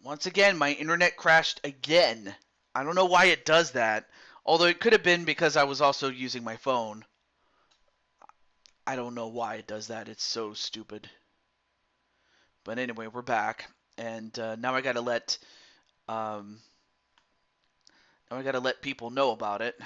Once again, my internet crashed again. I don't know why it does that. Although it could have been because I was also using my phone. I don't know why it does that. It's so stupid. But anyway, we're back, and now I gotta let people know about it.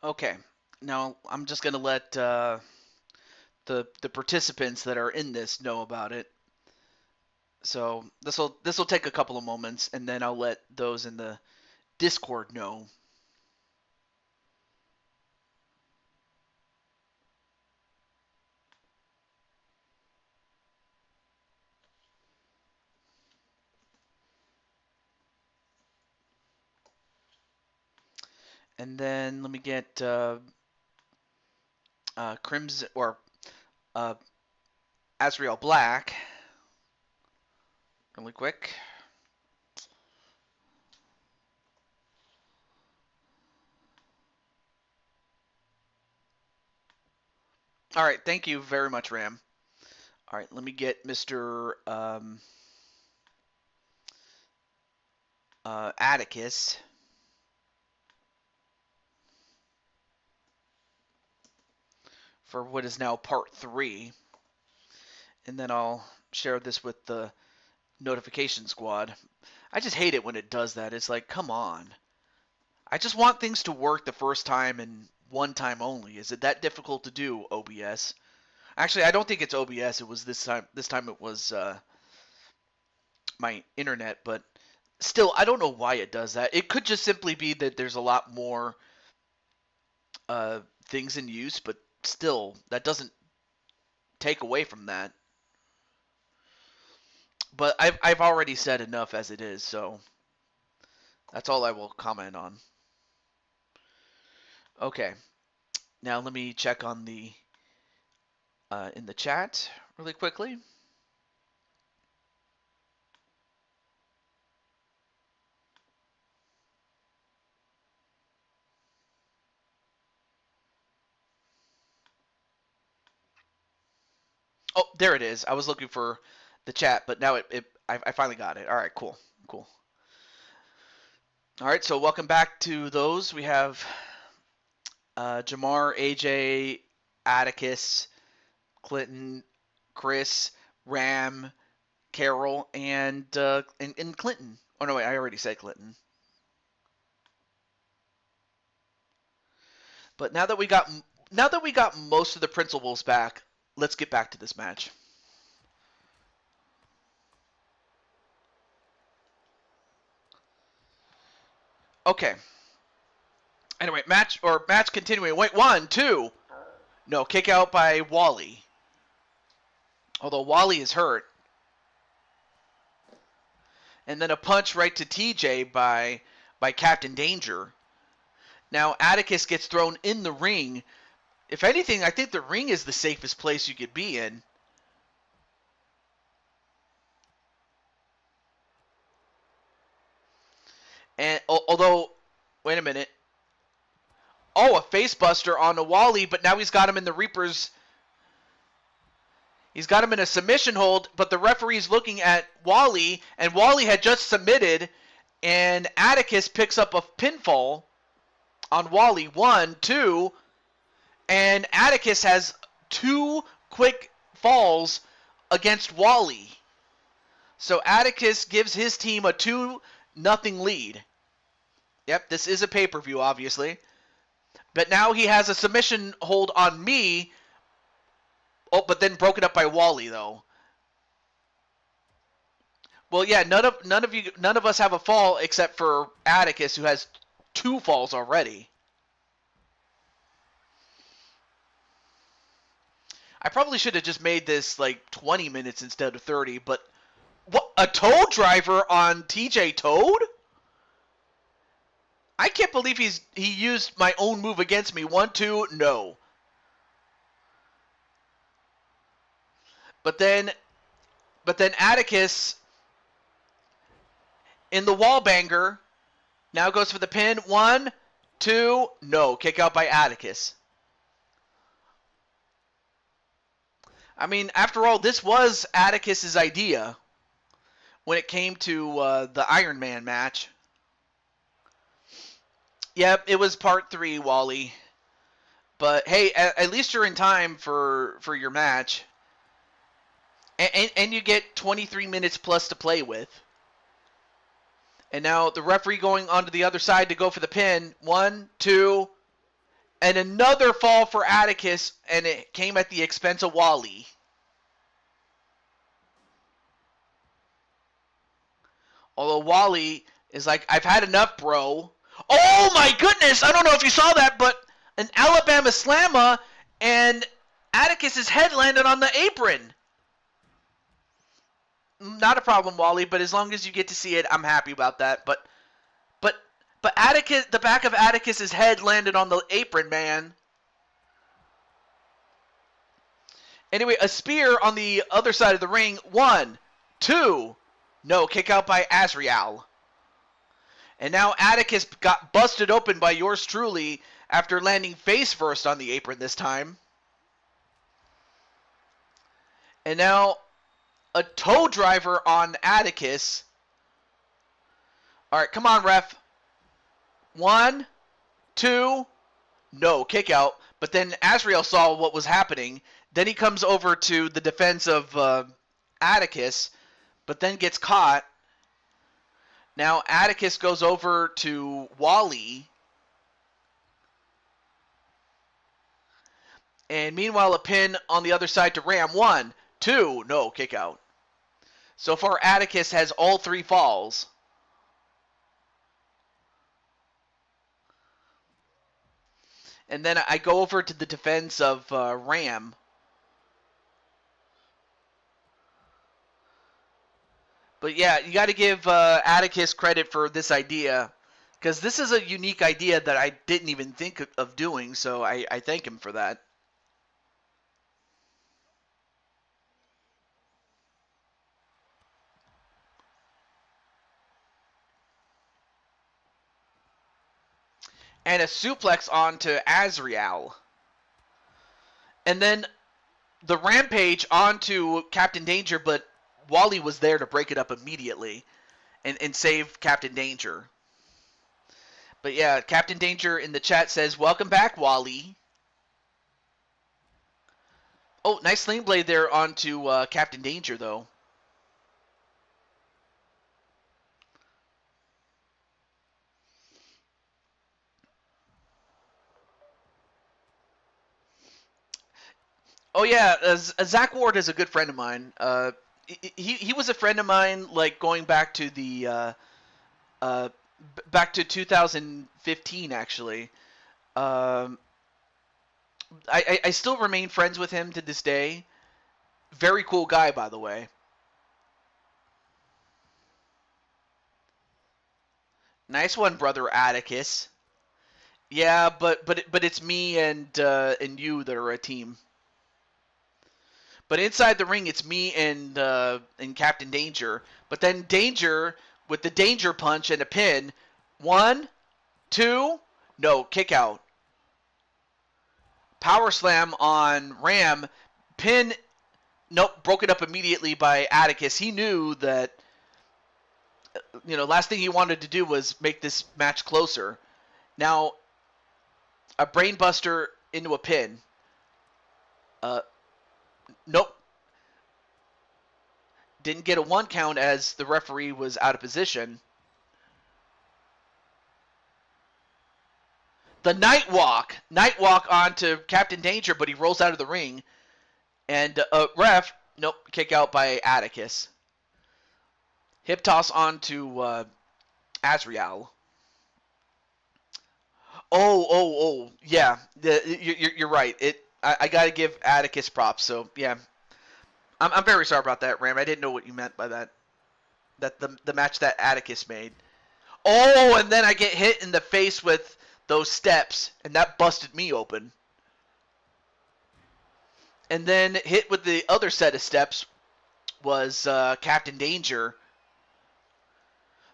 Okay, now I'm just gonna let the participants that are in this know about it. So this will take a couple of moments, and then I'll let those in the Discord know. And then let me get Crimson or Azrael Black really quick. All right, thank you very much, Ram. All right, let me get Mr. Atticus. For what is now part 3. And then I'll share this with the notification squad. I just hate it when it does that. It's like, come on. I just want things to work the first time and one time only. Is it that difficult to do, OBS? Actually, I don't think it's OBS. It was this time. This time it was my internet, but still, I don't know why it does that. It could just simply be that there's a lot more things in use, but still, that doesn't take away from that. But I've already said enough as it is, so that's all I will comment on. Okay, now let me check on the in the chat really quickly. Oh, there it is. I was looking for the chat, but now I finally got it. All right, cool. All right, so welcome back to those. We have Jamar, AJ, Atticus, Clinton, Chris, Ram, Carol, and Clinton. Oh no, wait, I already said Clinton. But now that we got most of the principals back, let's get back to this match. Okay. Anyway, match continuing. Wait, 1, 2. No, kick out by Wally. Although Wally is hurt. And then a punch right to TJ by Captain Danger. Now Atticus gets thrown in the ring. If anything, I think the ring is the safest place you could be in. And although, wait a minute. Oh, a face buster on the Wally, but now he's got him in the Reaper's. He's got him in a submission hold, but the referee's looking at Wally, and Wally had just submitted, and Atticus picks up a pinfall on Wally. 1, 2, and Atticus has 2 quick falls against Wally. So Atticus gives his team a 2-0 lead. Yep, this is a pay-per-view, obviously. But now he has a submission hold on me. Oh, but then broken up by Wally, though. Well, yeah, none of us have a fall except for Atticus, who has 2 falls already. I probably should have just made this like 20 minutes instead of 30, but what, a Toad driver on TJ Toad? I can't believe he used my own move against me. 1, 2, no. But then Atticus in the wall banger now goes for the pin. 1, 2, no. Kick out by Atticus. I mean, after all, this was Atticus's idea when it came to the Iron Man match. Yep, it was part 3, Wally. But hey, at least you're in time for your match. And you get 23 minutes plus to play with. And now the referee going onto the other side to go for the pin. 1, 2, and another fall for Atticus, and it came at the expense of Wally. Although Wally is like, I've had enough, bro. Oh my goodness! I don't know if you saw that, but an Alabama slammer, and Atticus's head landed on the apron. Not a problem, Wally, but as long as you get to see it, I'm happy about that. But Atticus, the back of Atticus's head landed on the apron, man. Anyway, a spear on the other side of the ring. 1, 2, no, kick out by Azrael. And now Atticus got busted open by yours truly after landing face first on the apron this time. And now a toe driver on Atticus. All right, come on, ref. 1, 2, no, kick out. But then Azrael saw what was happening. Then he comes over to the defense of Atticus, but then gets caught. Now Atticus goes over to Wally. And meanwhile, a pin on the other side to Ram. 1, 2, no, kick out. So far, Atticus has all 3 falls. And then I go over to the defense of Ram. But yeah, you got to give Atticus credit for this idea, because this is a unique idea that I didn't even think of doing, so I thank him for that. And a suplex onto Azrael. And then the Rampage onto Captain Danger, but Wally was there to break it up immediately and save Captain Danger. But yeah, Captain Danger in the chat says, welcome back, Wally. Oh, nice sling blade there onto Captain Danger, though. Oh yeah, Zach Ward is a good friend of mine. He was a friend of mine, like going back to the back to 2015 actually. I still remain friends with him to this day. Very cool guy, by the way. Nice one, brother Atticus. Yeah, but it's me and you that are a team. But inside the ring, it's me and Captain Danger. But then Danger with the Danger punch and a pin. 1, 2, no, kick out. Power slam on Ram. Pin, nope, broken up immediately by Atticus. He knew that, last thing he wanted to do was make this match closer. Now, a brainbuster into a pin. Nope. Didn't get a 1 count as the referee was out of position. The Night Walk onto Captain Danger, but he rolls out of the ring. And ref, nope, kick out by Atticus. Hip toss onto Azrael. Oh, yeah. You're right. I got to give Atticus props. So yeah, I'm very sorry about that, Ram. I didn't know what you meant by that. That the match that Atticus made. Oh, and then I get hit in the face with those steps, and that busted me open. And then hit with the other set of steps was Captain Danger.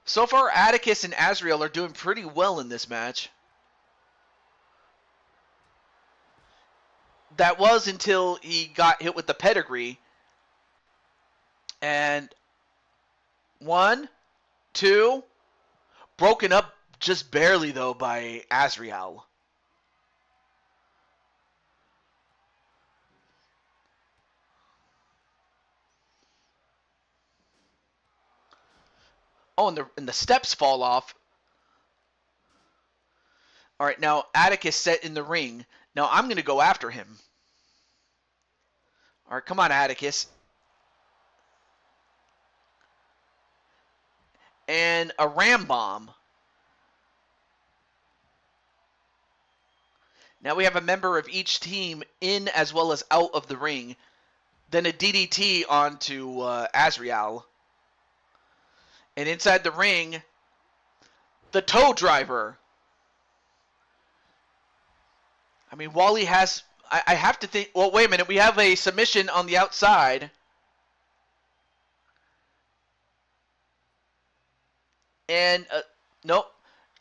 So far, Atticus and Azrael are doing pretty well in this match. That was until he got hit with the pedigree. And 1, 2, broken up just barely, though, by Azrael. Oh, and the steps fall off. All right, now Atticus set in the ring. Now I'm going to go after him. All right, come on, Atticus. And a ram bomb. Now we have a member of each team in as well as out of the ring. Then a DDT onto Azrael. And inside the ring, the toe driver. I mean, Wally has... I have to think... Well, wait a minute. We have a submission on the outside. And, nope.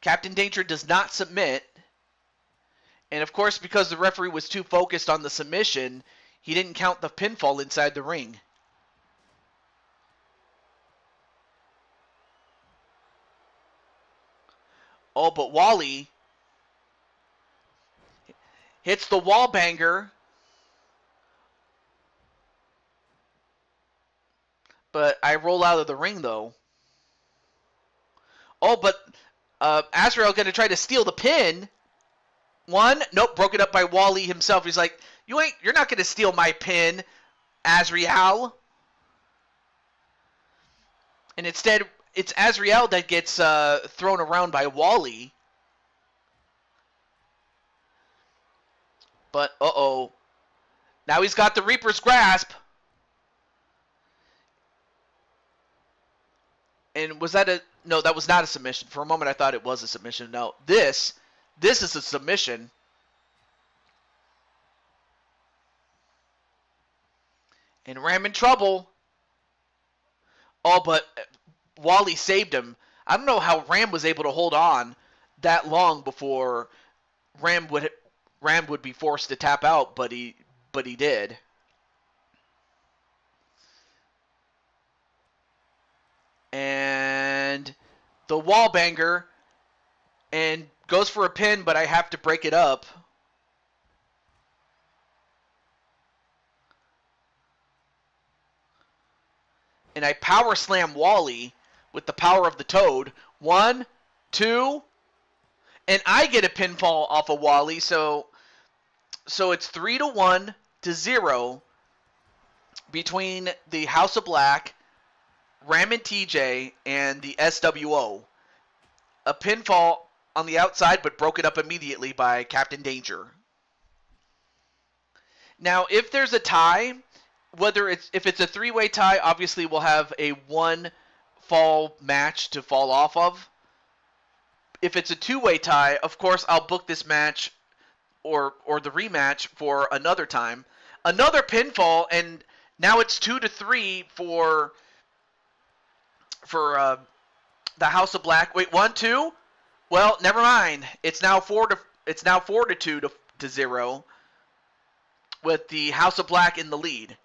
Captain Danger does not submit. And, of course, because the referee was too focused on the submission, he didn't count the pinfall inside the ring. Oh, but Wally hits the wall banger. But I roll out of the ring, though. Oh, but Azrael going to try to steal the pin. 1, nope, broken up by Wally himself. He's like, you're not going to steal my pin, Azrael. And instead, it's Azrael that gets thrown around by Wally. But, uh-oh. Now he's got the Reaper's Grasp. And was that a... No, that was not a submission. For a moment, I thought it was a submission. No, this is a submission. And Ram in trouble. Oh, but Wally saved him. I don't know how Ram was able to hold on that long before Ram would be forced to tap out, but he did. And the wall banger and goes for a pin, but I have to break it up. And I power slam Wally with the power of the Toad. 1, 2, and I get a pinfall off of Wally, so it's 3-1 to 0 between the House of Black, Ram and TJ, and the SWO. A pinfall on the outside, but broken up immediately by Captain Danger. Now, if there's a tie, if it's a 3-way tie, obviously we'll have a 1 fall match to fall off of. If it's a 2-way tie, of course I'll book this match or the rematch for another time. Another pinfall, and now it's 2-3 for the House of Black. Wait, 1, 2? Well, never mind. It's now 4-2 to 0 with the House of Black in the lead.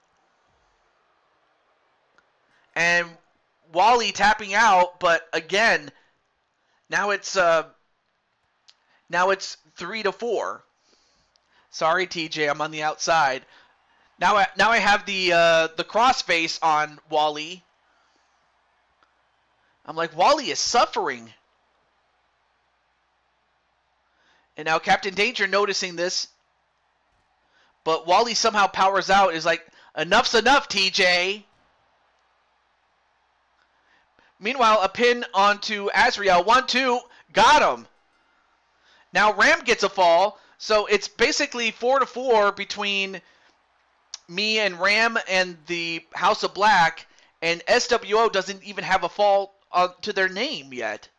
And Wally tapping out, but again, now it's 3-4. Sorry, TJ, I'm on the outside. Now I have the crossface on Wally. I'm like, Wally is suffering. And now Captain Danger noticing this. But Wally somehow powers out, is like, enough's enough, TJ. Meanwhile, a pin onto Azrael. 1, 2, got him. Now Ram gets a fall, so it's basically 4-4 between me and Ram and the House of Black, and SWO doesn't even have a fall to their name yet.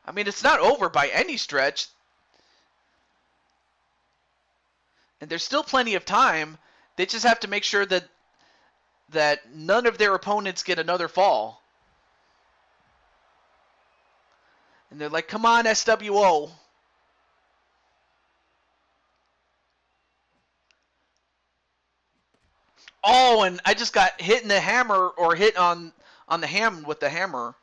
I mean, it's not over by any stretch. And there's still plenty of time. They just have to make sure that none of their opponents get another fall. And they're like, come on, SWO. Oh, and I just got hit in the hammer, or hit on the ham with the hammer.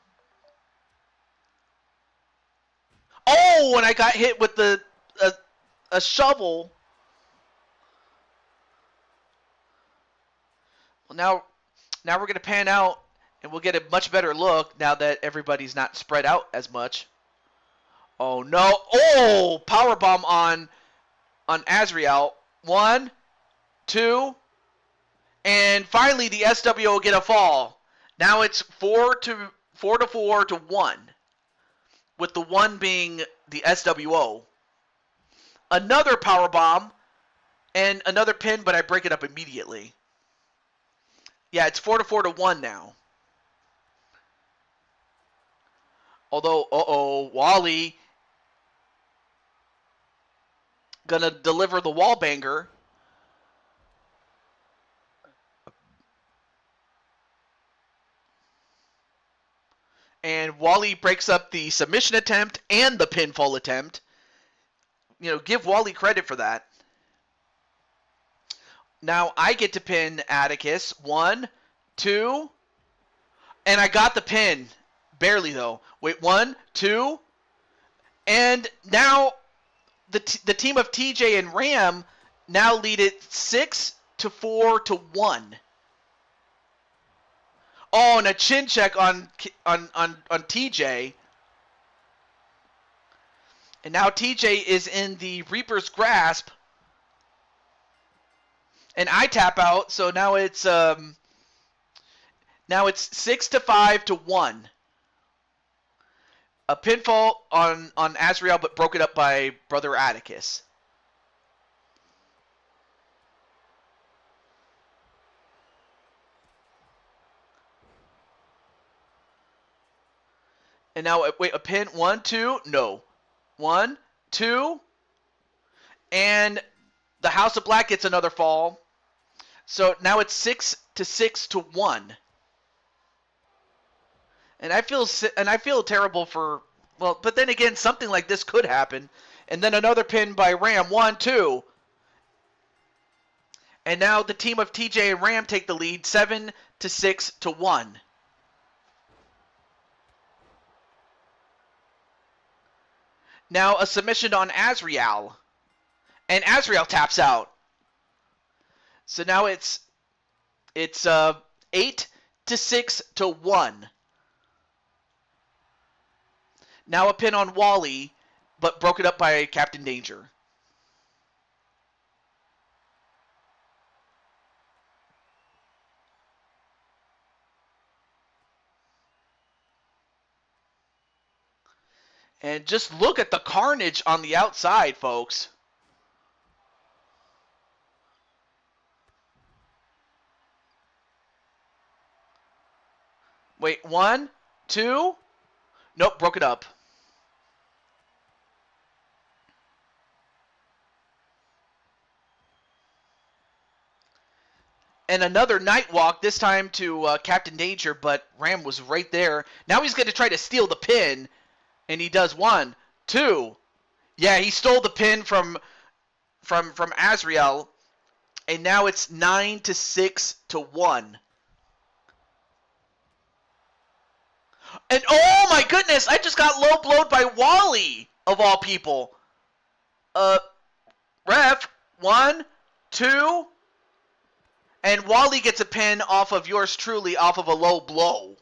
Oh, and I got hit with a shovel. Well, now we're going to pan out, and we'll get a much better look now that everybody's not spread out as much. Oh, no. Oh, powerbomb on Azrael. 1, 2, and finally the SWO will get a fall. Now it's 4 to 1, with the 1 being the SWO. Another powerbomb and another pin, but I break it up immediately. Yeah, it's 4 to 1 now. Although, Wally gonna deliver the wall banger. And Wally breaks up the submission attempt and the pinfall attempt. You know, give Wally credit for that. Now I get to pin Atticus. 1, 2, and I got the pin. Barely, though. Wait, 1, 2, and now the team of TJ and Ram now lead it 6 to 1. Oh, and a chin check on TJ. And now TJ is in the Reaper's grasp. And I tap out, so now it's 6 to 1. A pinfall on Azrael, but broken up by Brother Atticus. And now, wait, a pin. 1, 2, no. 1, 2, and the House of Black gets another fall. So now it's 6 to 1. And I feel terrible for, well, but then again, something like this could happen. And then another pin by Ram. 1, 2. And now the team of TJ and Ram take the lead 7 to 1. Now a submission on Azrael. And Azrael taps out. So now it's 8 to 1. Now a pin on Wally, but broken up by Captain Danger. And just look at the carnage on the outside, folks. Wait, 1, 2. Nope, broke it up. And another night walk, this time to Captain Danger, but Ram was right there. Now he's going to try to steal the pin, and he does. 1, 2. Yeah, he stole the pin from Azrael, and now it's 9 to 1. And oh my goodness, I just got low blowed by Wally, of all people. Ref, 1, 2, and Wally gets a pin off of yours truly, off of a low blow.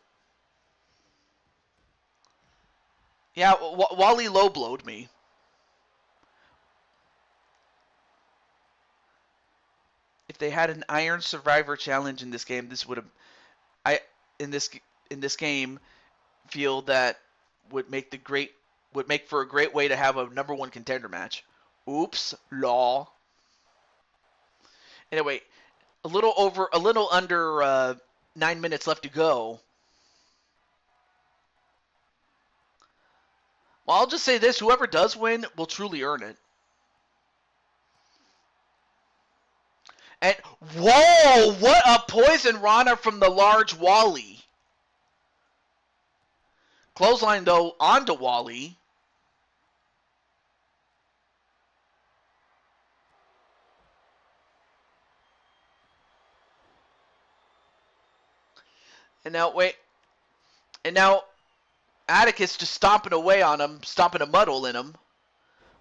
Yeah, Wally low blowed me. If they had an Iron Survivor challenge in this game, this would have, in this game, feel that would make for a great way to have a number 1 contender match. Oops, law. Anyway, a little under 9 minutes left to go. Well, I'll just say this. Whoever does win will truly earn it. And, whoa! What a poison Rana from the large Wally. Clothesline, though, onto Wally. And now, wait. And now, Atticus just stomping away on him, stomping a muddle in him.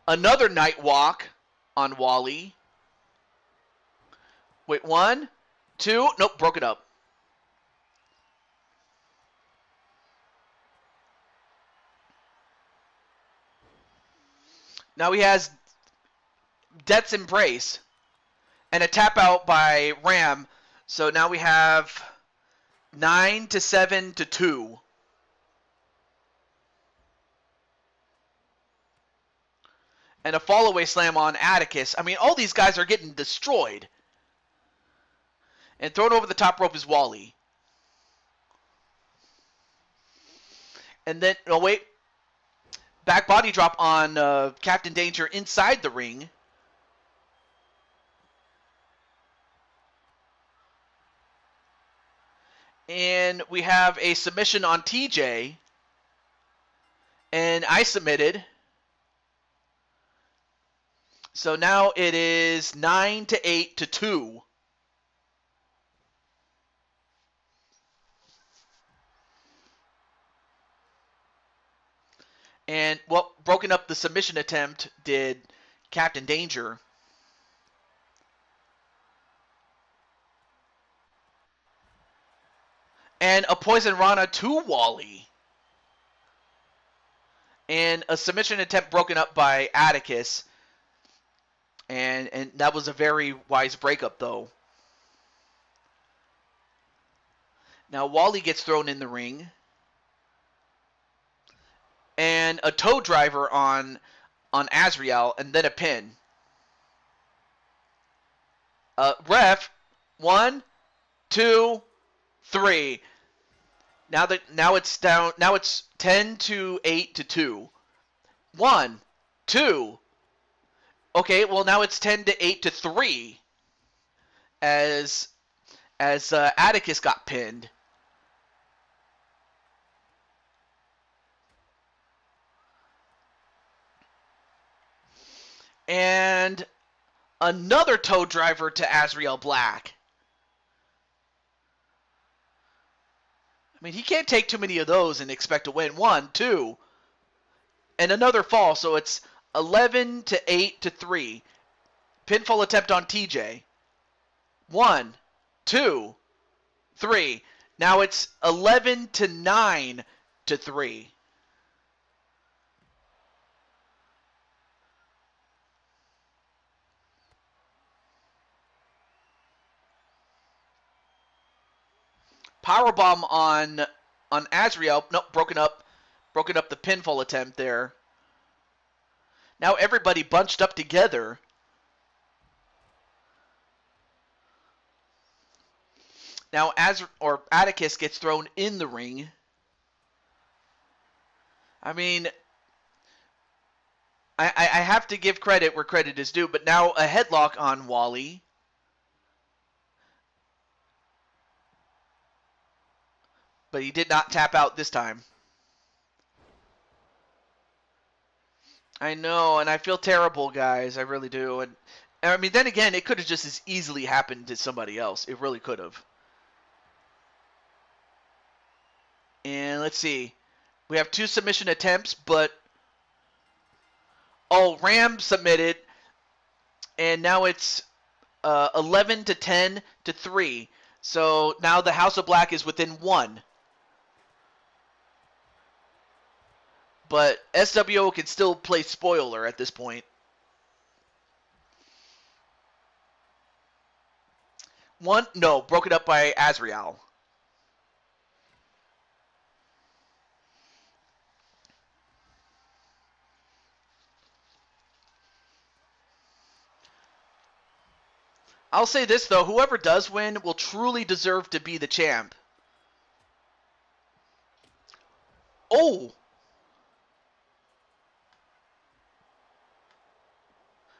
Another night walk on Wally. Wait, 1, 2. Nope, broke it up. Now he has Death's Embrace and a tap out by Ram. So now we have 9-7-2. And a fallaway slam on Atticus. I mean, all these guys are getting destroyed. And thrown over the top rope is Wally. And then, oh wait. Back body drop on Captain Danger inside the ring. And we have a submission on TJ. And I submitted. So now it is 9-8-2. And, well, broken up the submission attempt did Captain Danger. And a Poison Rana to Wally. And a submission attempt broken up by Atticus. And that was a very wise breakup, though. Now Wally gets thrown in the ring. And a toe driver on Azrael, and then a pin. Ref, 1, 2, 3. Now it's down. Now it's 10-8-2. 1, 2. Okay, well now it's 10-8-3. As Atticus got pinned. And another toe driver to Azrael Black. I mean, he can't take too many of those and expect to win. 1, 2. And another fall, so it's 11-8-3. Pinfall attempt on TJ. 1, 2, 3. Now it's 11-9-3. Powerbomb on Azrael. Nope, broken up the pinfall attempt there. Now everybody bunched up together. Now Atticus gets thrown in the ring. I mean, I have to give credit where credit is due, but now a headlock on Wally. But he did not tap out this time. I know, and I feel terrible, guys. I really do. And I mean, then again, it could have just as easily happened to somebody else. It really could have. And let's see. We have 2 submission attempts, but... Oh, Ram submitted. And now it's 11-10-3. So now the House of Black is within 1. But SWO can still play spoiler at this point. 1, no, broken up by Azrael. I'll say this, though. Whoever does win will truly deserve to be the champ. Oh!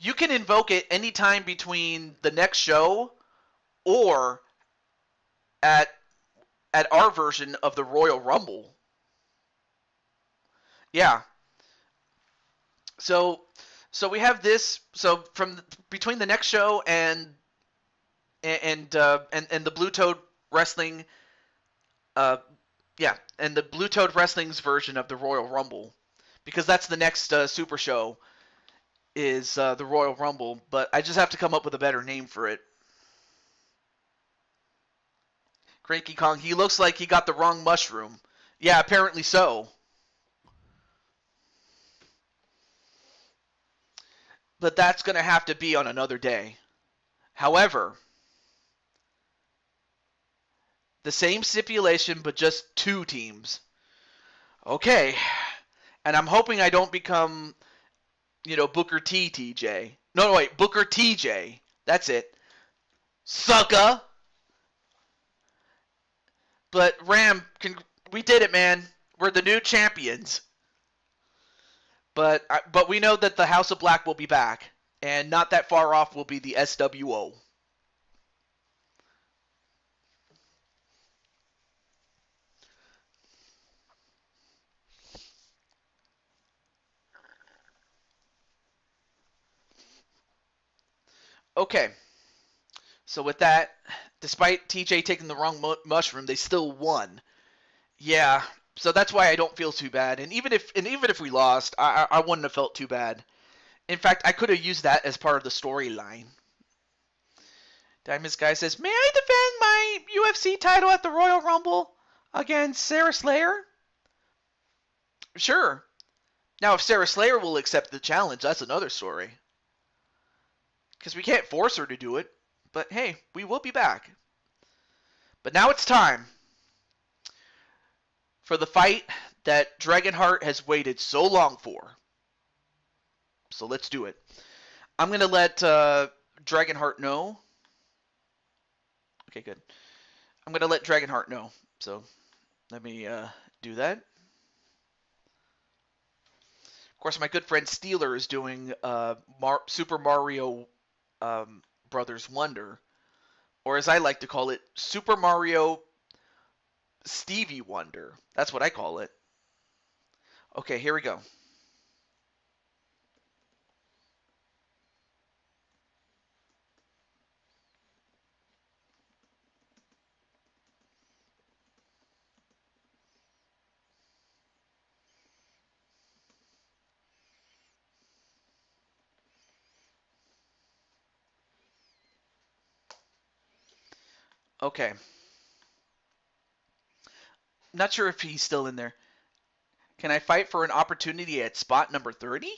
You can invoke it anytime between the next show or at our version of the Royal Rumble. Yeah. So we have this. So between the next show and the Blue Toad Wrestling, and the Blue Toad Wrestling's version of the Royal Rumble, because that's the next Super Show is the Royal Rumble. But I just have to come up with a better name for it. Cranky Kong, he looks like he got the wrong mushroom. Yeah, apparently so. But that's going to have to be on another day. However, the same stipulation, but just 2 teams. Okay. And I'm hoping I don't become, Booker T TJ. No, wait, Booker TJ. That's it. Sucker. But Ram, we did it, man. We're the new champions. But we know that the House of Black will be back, and not that far off will be the SWO. Okay. So with that, despite TJ taking the wrong mushroom, they still won. Yeah. So that's why I don't feel too bad. And even if we lost, I wouldn't have felt too bad. In fact, I could have used that as part of the storyline. Diamond's Guy says, "May I defend my UFC title at the Royal Rumble against Sarah Slayer?" Sure. Now, if Sarah Slayer will accept the challenge, that's another story. Because we can't force her to do it. But hey, we will be back. But now it's time for the fight that Dragonheart has waited so long for. So let's do it. I'm going to let Dragonheart know. Okay, good. I'm going to let Dragonheart know. So let me do that. Of course, my good friend Steeler is doing Super Mario Brothers Wonder. Or as I like to call it, Super Mario Stevie Wonder. That's what I call it. Okay, here we go. Okay. Not sure if he's still in there. Can I fight for an opportunity at spot number 30?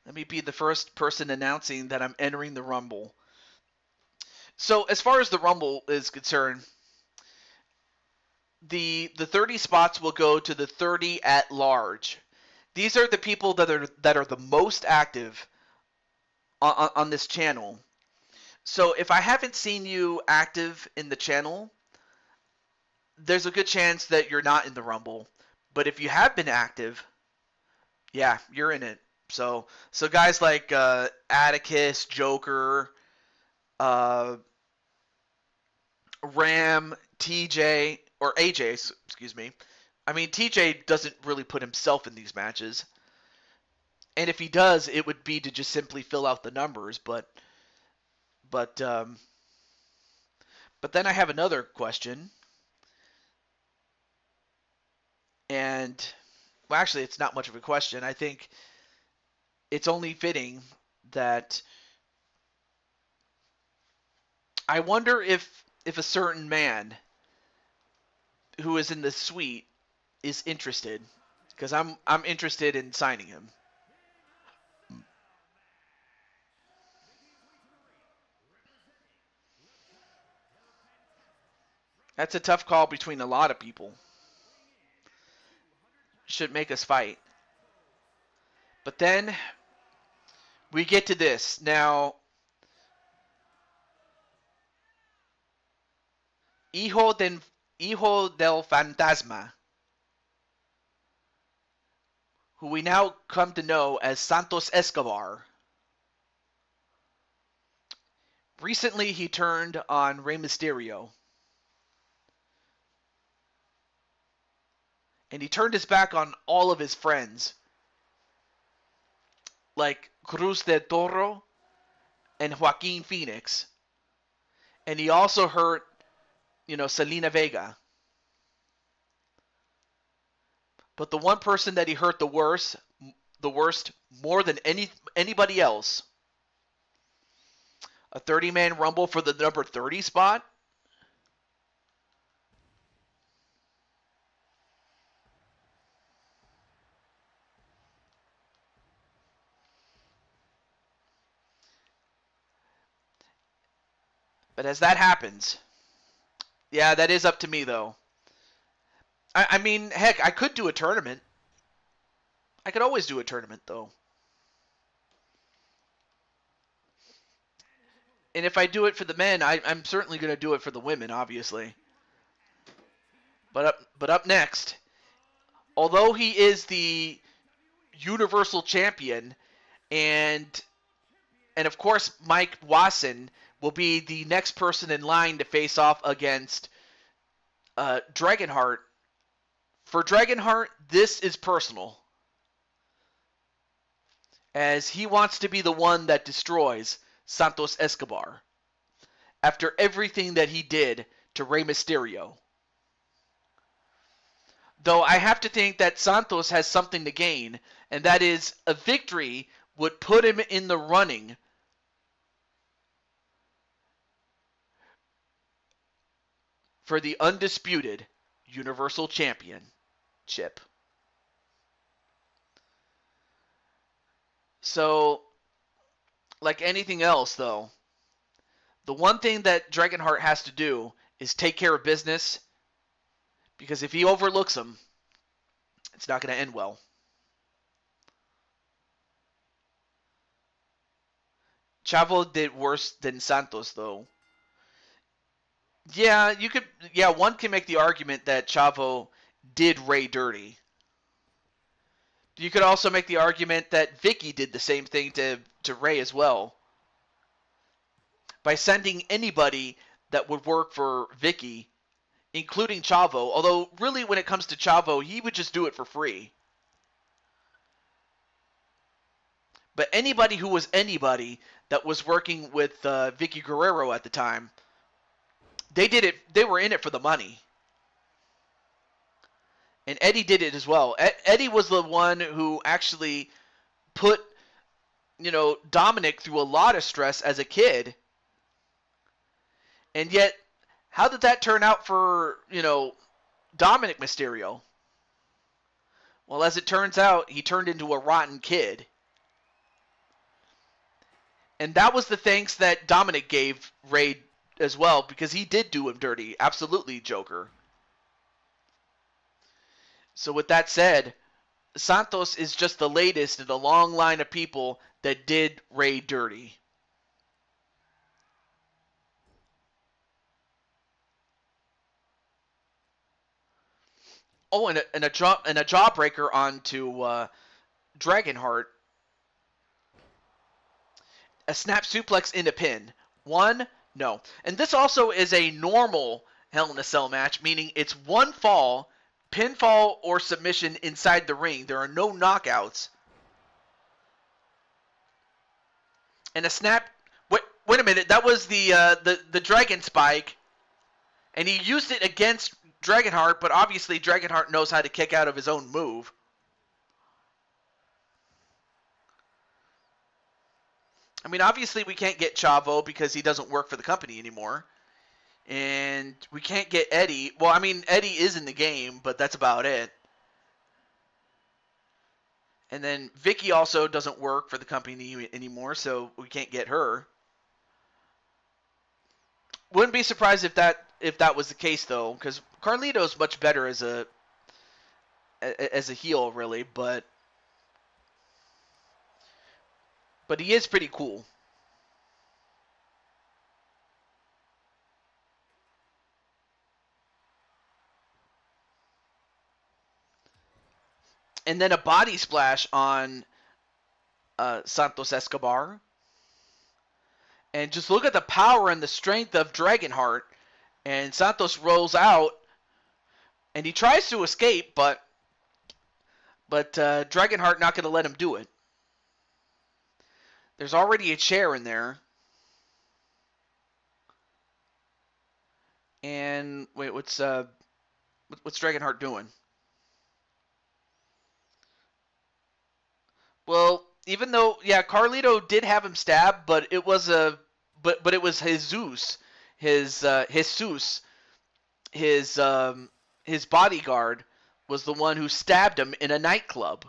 Let me be the first person announcing that I'm entering the Rumble. So as far as the Rumble is concerned, the 30 spots will go to the 30 at large. These are the people that are the most active on this channel. So if I haven't seen you active in the channel, there's a good chance that you're not in the Rumble. But if you have been active, yeah, you're in it. So guys like Atticus, Joker, Ram, TJ, or AJ, excuse me. I mean, TJ doesn't really put himself in these matches. And if he does, it would be to just simply fill out the numbers. But then I have another question. And, well, actually, it's not much of a question. I think it's only fitting that I wonder if a certain man who is in the suite is interested, because I'm interested in signing him. That's a tough call between a lot of people. Should make us fight. But then we get to this. Now, Hijo del Fantasma, who we now come to know as Santos Escobar, Recently, he turned on Rey Mysterio. And he turned his back on all of his friends, like Cruz del Toro and Joaquin Phoenix. And he also hurt, Selena Vega. But the one person that he hurt the worst more than anybody else, a 30-man Rumble for the number 30 spot. But as that happens, yeah, that is up to me, though. I mean, heck, I could do a tournament. I could always do a tournament, though. And if I do it for the men, I'm certainly going to do it for the women, obviously. But up next, although he is the Universal Champion, and of course Mike Wasson will be the next person in line to face off against Dragonheart. For Dragonheart, this is personal, as he wants to be the one that destroys Santos Escobar after everything that he did to Rey Mysterio. Though I have to think that Santos has something to gain, and that is a victory would put him in the running for the undisputed Universal Championship. So, like anything else, though, the one thing that Dragonheart has to do is take care of business, because if he overlooks him, it's not going to end well. Chavo did worse than Santos, though. Yeah, one can make the argument that Chavo did Rey dirty. You could also make the argument that Vicky did the same thing to Rey as well, by sending anybody that would work for Vicky, including Chavo. Although, really, when it comes to Chavo, he would just do it for free. But anybody who was anybody that was working with Vicky Guerrero at the time, they did it. They were in it for the money. And Eddie did it as well. Eddie was the one who actually put, Dominic through a lot of stress as a kid. And yet, how did that turn out for, Dominic Mysterio? Well, as it turns out, he turned into a rotten kid. And that was the thanks that Dominic gave Rey as well, because he did do him dirty. Absolutely, Joker. So with that said, Santos is just the latest in a long line of people that did Rey dirty. Oh, and a jawbreaker onto Dragonheart. A snap suplex into pin. One, no. And this also is a normal Hell in a Cell match, meaning it's one fall, pinfall, or submission inside the ring. There are no knockouts. And a snap. Wait a minute. That was the Dragon Spike, and he used it against Dragonheart, but obviously Dragonheart knows how to kick out of his own move. I mean, obviously we can't get Chavo because he doesn't work for the company anymore. And we can't get Eddie. Well, I mean, Eddie is in the game, but that's about it. And then Vicky also doesn't work for the company anymore, so we can't get her. Wouldn't be surprised if that was the case, though, because Carlito's much better as a heel, really, but he is pretty cool. And then a body splash on Santos Escobar. And just look at the power and the strength of Dragonheart. And Santos rolls out, and he tries to escape, but Dragonheart not going to let him do it. There's already a chair in there. And wait, what's Dragonheart doing? Well, even though Carlito did have him stabbed, but it was it was Jesus, his bodyguard was the one who stabbed him in a nightclub.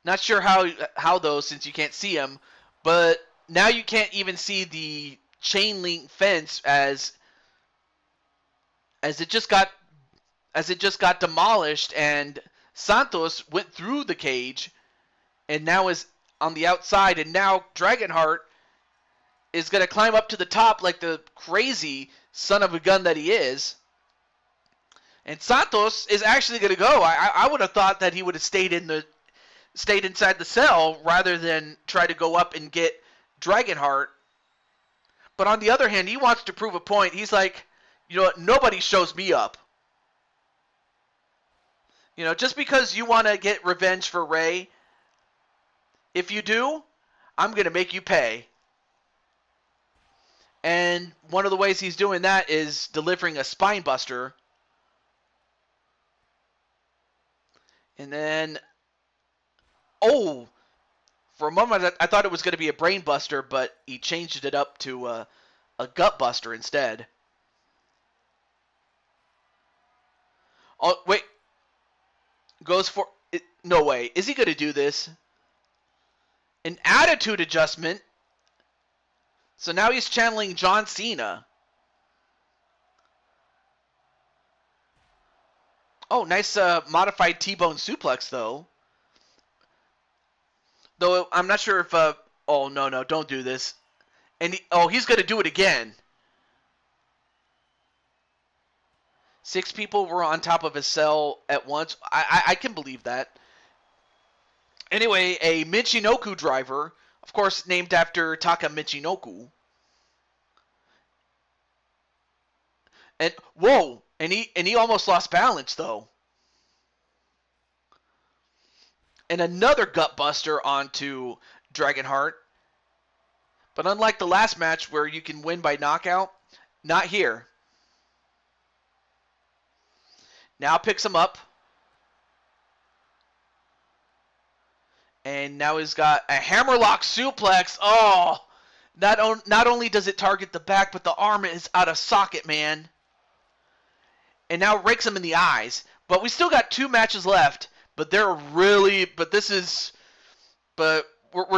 Not sure how though, since you can't see him, but now you can't even see the chain link fence as it just got demolished, and Santos went through the cage and now is on the outside, and now Dragonheart is going to climb up to the top like the crazy son of a gun that he is. And Santos is actually going to go. I would have thought that he would have stayed inside the cell rather than try to go up and get Dragonheart. But on the other hand, he wants to prove a point. He's like, you know what, nobody shows me up. You know, just because you want to get revenge for Ray, if you do, I'm going to make you pay. And one of the ways he's doing that is delivering a spine buster. And then, oh, for a moment I thought it was going to be a brain buster, but he changed it up to a gut buster instead. Oh, wait. Goes for it. No way. Is he going to do this? An attitude adjustment. So now he's channeling John Cena. Oh, nice modified T-bone suplex, though. Though I'm not sure if... oh, no, don't do this. And he's going to do it again. 6 people were on top of his cell at once. I can believe that. Anyway, a Michinoku driver, of course, named after Taka Michinoku. And whoa, and he almost lost balance though. And another gut buster onto Dragonheart. But unlike the last match where you can win by knockout, not here. Now picks him up. And now he's got a hammerlock suplex. Oh, not only does it target the back, but the arm is out of socket, man. And now rakes him in the eyes. But we still got 2 matches left. But we're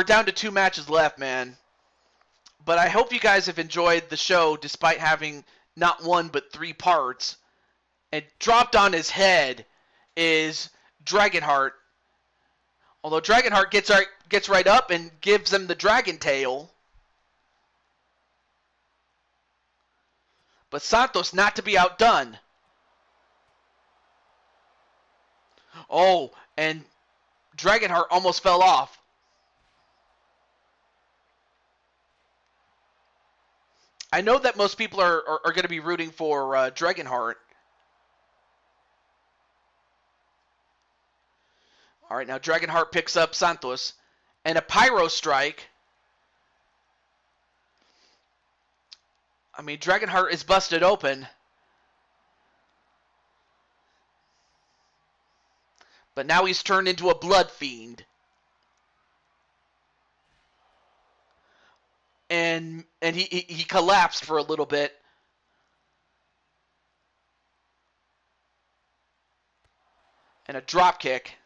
down to 2 matches left, man. But I hope you guys have enjoyed the show despite having not 1 but 3 parts. And dropped on his head is Dragonheart. Although Dragonheart gets right up and gives him the dragon tail. But Santos not to be outdone. Oh, and Dragonheart almost fell off. I know that most people are going to be rooting for Dragonheart. All right, now Dragonheart picks up Santos. And a pyro strike. I mean, Dragonheart is busted open. But now he's turned into a blood fiend. And he collapsed for a little bit. And a drop kick.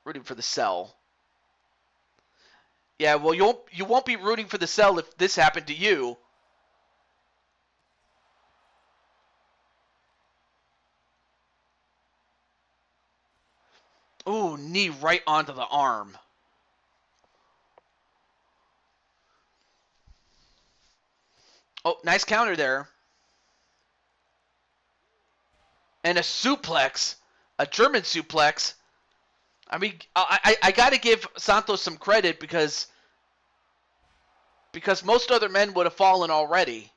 Rooting for the cell. Yeah, well, you won't be rooting for the cell if this happened to you. Ooh, knee right onto the arm. Oh, nice counter there. And a suplex. A German suplex. I mean, I got to give Santos some credit because most other men would have fallen already.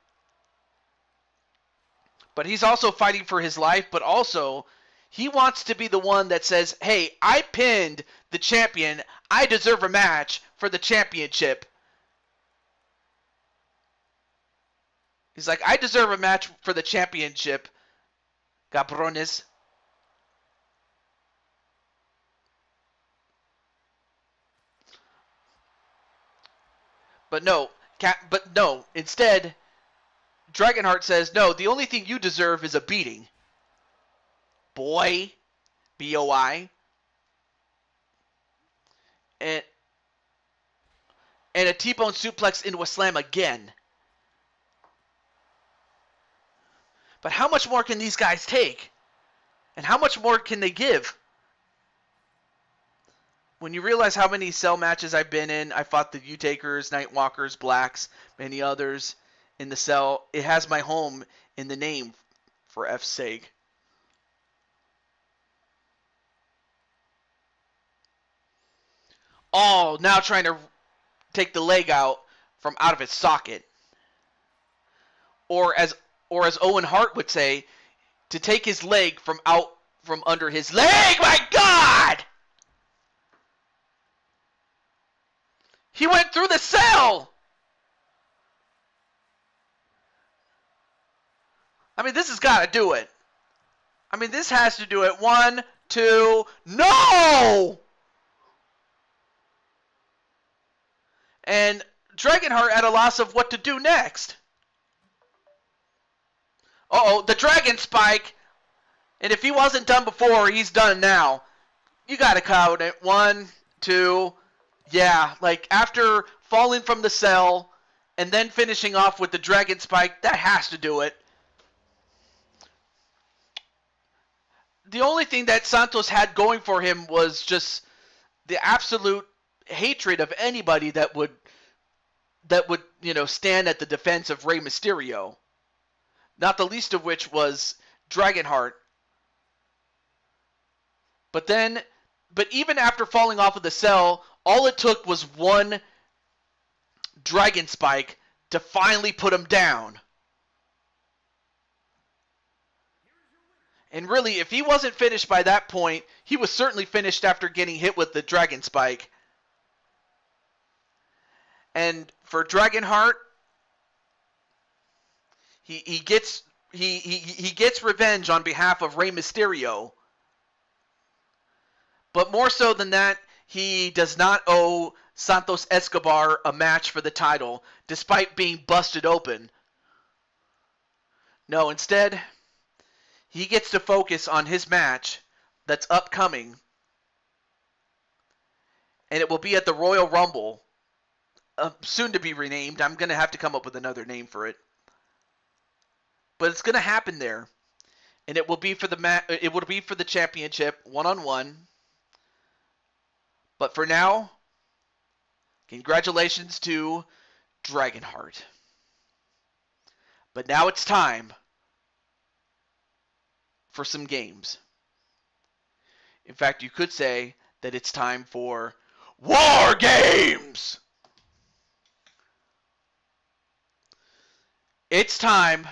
But he's also fighting for his life, but also he wants to be the one that says, hey, I pinned the champion. I deserve a match for the championship. He's like, I deserve a match for the championship, cabrones. But no, instead, Dragonheart says, no, the only thing you deserve is a beating. Boy. B-O-I. And a T-bone suplex into a slam again. But how much more can these guys take? And how much more can they give? When you realize how many cell matches I've been in, I fought the U-Takers, Nightwalkers, Blacks, many others in the cell. It has my home in the name, for F's sake. Oh, now trying to take the leg out from out of its socket. Or as Owen Hart would say, to take his leg from under his leg. My God! He went through the cell! I mean, this has got to do it. I mean, this has to do it. 1, 2, no! And Dragonheart at a loss of what to do next. Uh-oh, the Dragon Spike. And if he wasn't done before, he's done now. You got to count it. 1, 2... Yeah, like after falling from the cell and then finishing off with the Dragon Spike, that has to do it. The only thing that Santos had going for him was just the absolute hatred of anybody that would stand at the defense of Rey Mysterio. Not the least of which was Dragonheart. But even after falling off of the cell, all it took was one Dragon Spike to finally put him down. And really, if he wasn't finished by that point, he was certainly finished after getting hit with the Dragon Spike. And for Dragonheart, he gets revenge on behalf of Rey Mysterio. But more so than that, he does not owe Santos Escobar a match for the title, despite being busted open. No, instead, he gets to focus on his match that's upcoming, and it will be at the Royal Rumble, soon to be renamed. I'm going to have to come up with another name for it. But it's going to happen there, and it will be for the championship, one-on-one. But for now, congratulations to Dragonheart. But now it's time for some games. In fact, you could say that it's time for War Games! It's time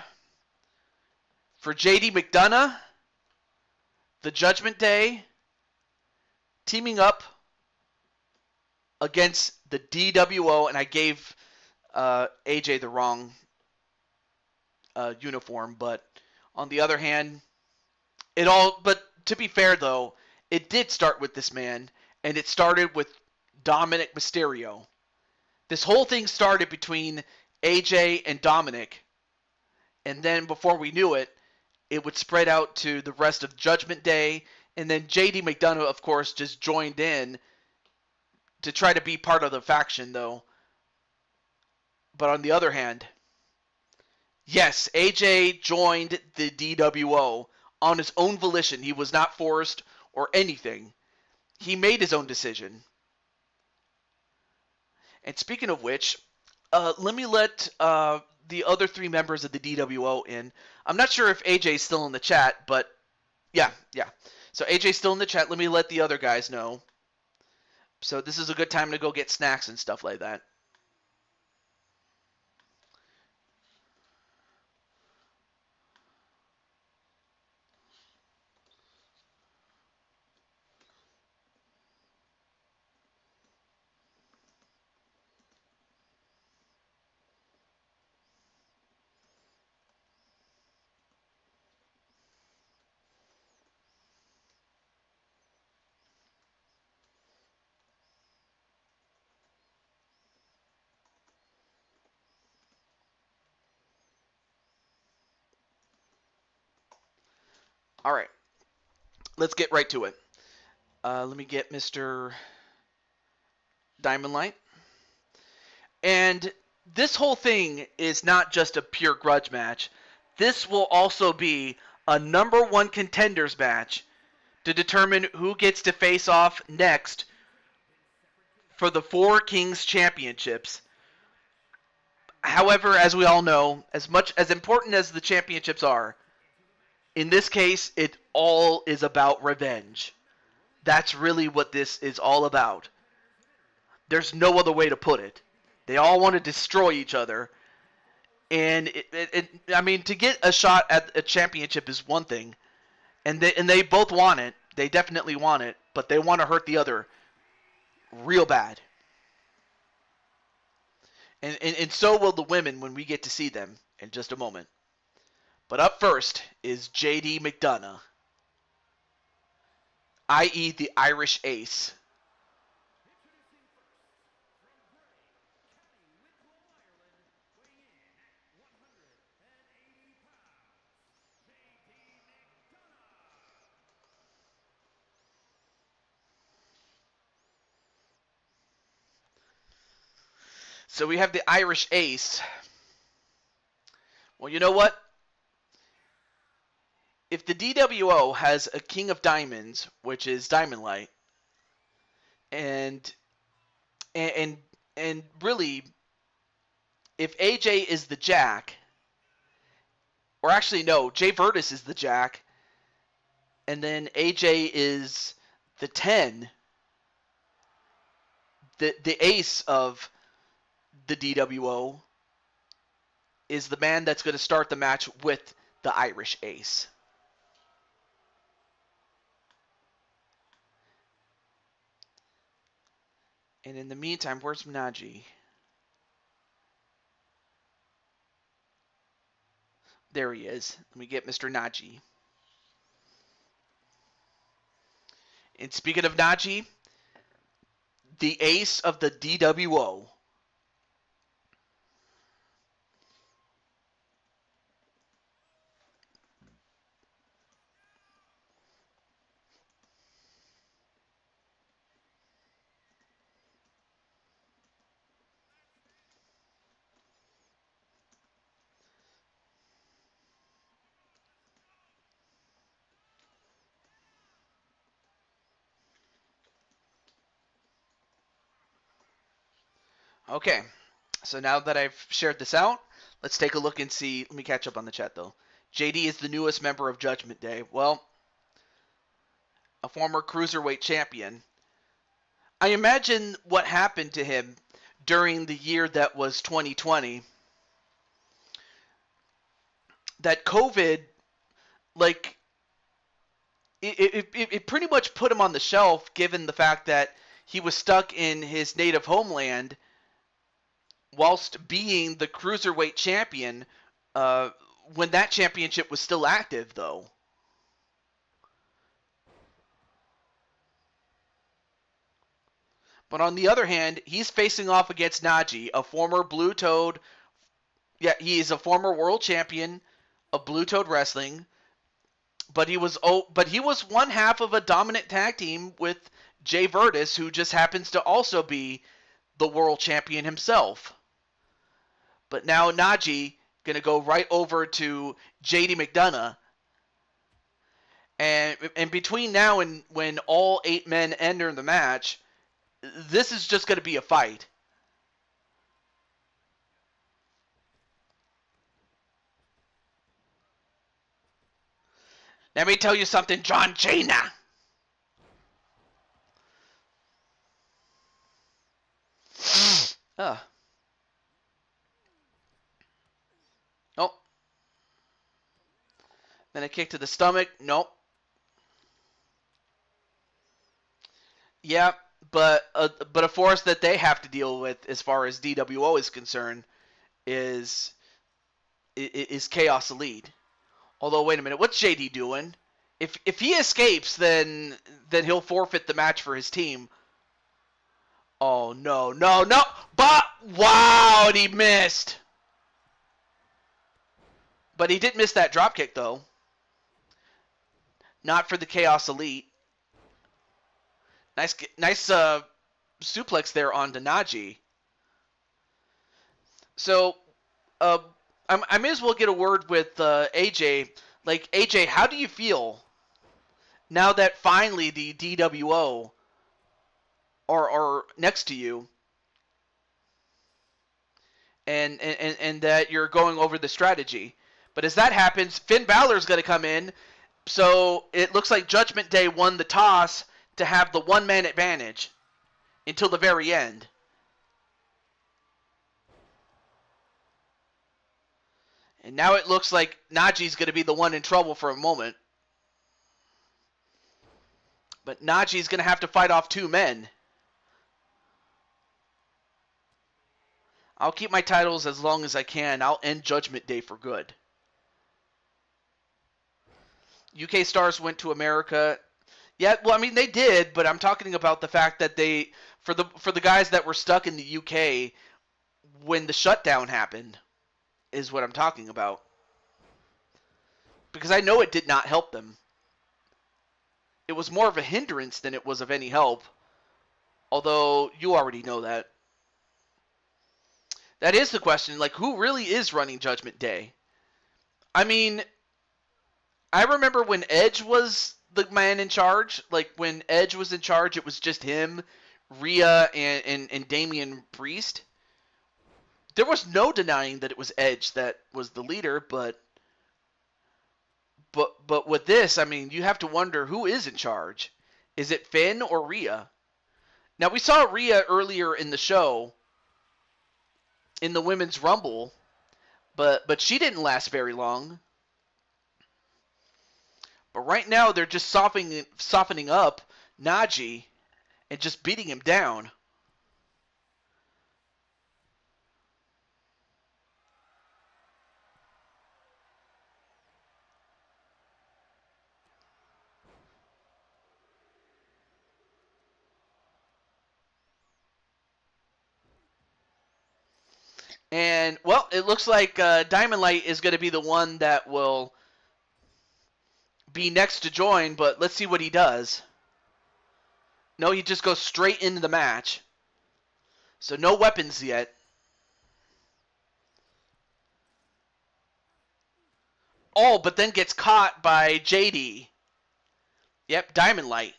for JD McDonough, the Judgment Day, teaming up against the DWO, and I gave AJ the wrong uniform, but on the other hand, but to be fair though, it did start with this man, and it started with Dominic Mysterio. This whole thing started between AJ and Dominic, and then before we knew it, it would spread out to the rest of Judgment Day, and then JD McDonough, of course, just joined in to try to be part of the faction, though. But on the other hand, yes, AJ joined the DWO on his own volition. He was not forced or anything. He made his own decision. And speaking of which, let me let the other 3 members of the DWO in. I'm not sure if AJ's still in the chat, but yeah. So AJ's still in the chat. Let me let the other guys know. So this is a good time to go get snacks and stuff like that. All right, let's get right to it. Let me get Mr. Diamond Light. And this whole thing is not just a pure grudge match. This will also be a number one contenders match to determine who gets to face off next for the Four Kings Championships. However, as we all know, as important as the championships are, in this case, it all is about revenge. That's really what this is all about. There's no other way to put it. They all want to destroy each other. And I mean, to get a shot at a championship is one thing, and they both want it. They definitely want it, but they want to hurt the other real bad. And so will the women when we get to see them in just a moment. But up first is JD McDonough, i.e. the Irish Ace. So we have the Irish Ace. Well, you know what? If the DWO has a King of Diamonds, which is Diamond Light, and and and really, if AJ is the Jack, or actually no, Jay Virtus is the Jack, and then AJ is the 10, the ace of the DWO is the man that's going to start the match with the Irish Ace. And in the meantime, where's Najee? There he is. Let me get Mr. Najee. And speaking of Najee, the ace of the DWO. Okay, so now that I've shared this out, let's take a look and see. Let me catch up on the chat, though. JD is the newest member of Judgment Day. Well, a former Cruiserweight champion. I imagine what happened to him during the year that was 2020. That COVID, like, it pretty much put him on the shelf, given the fact that he was stuck in his native homeland whilst being the Cruiserweight champion when that championship was still active, though. But on the other hand, he's facing off against Najee, a former Blue Toad. Yeah, he is a former world champion of Blue Toad Wrestling. But he was one half of a dominant tag team with Jay Virtus, who just happens to also be the world champion himself. But now Najee going to go right over to JD McDonough. And between now and when all 8 men enter the match, this is just going to be a fight. Let me tell you something, John Cena. Uh. Nope. Then a kick to the stomach. Nope. Yeah, but a force that they have to deal with as far as DWO is concerned is Chaos Elite. Although, wait a minute, what's JD doing? If he escapes, then he'll forfeit the match for his team. Oh no, no, no! But wow, and he missed. But he did miss that dropkick though. Not for the Chaos Elite. Nice suplex there on Naji. So, I may as well get a word with AJ. Like, AJ, how do you feel now that finally the DWO are next to you, and that you're going over the strategy? But as that happens, Finn Balor's going to come in. So it looks like Judgment Day won the toss to have the one-man advantage until the very end. And now it looks like Naji's going to be the one in trouble for a moment. But Naji's going to have to fight off two men. I'll keep my titles as long as I can. I'll end Judgment Day for good. UK Stars went to America. Yeah, well, I mean, they did, but I'm talking about the fact that they, for the guys that were stuck in the UK when the shutdown happened, is what I'm talking about. Because I know it did not help them. It was more of a hindrance than it was of any help. Although, you already know that. That is the question, like, who really is running Judgment Day? I mean, I remember when Edge was the man in charge. Like, when Edge was in charge, it was just him, Rhea, and Damian Priest. There was no denying that it was Edge that was the leader, but with this, I mean, you have to wonder who is in charge. Is it Finn or Rhea? Now, we saw Rhea earlier in the show in the Women's Rumble, but she didn't last very long. But right now, they're just softening up Naji and just beating him down. And, well, it looks like Diamond Light is going to be the one that will be next to join, but let's see what he does. No, he just goes straight into the match. So no weapons yet. Oh, but then gets caught by JD. Yep, Diamond Light.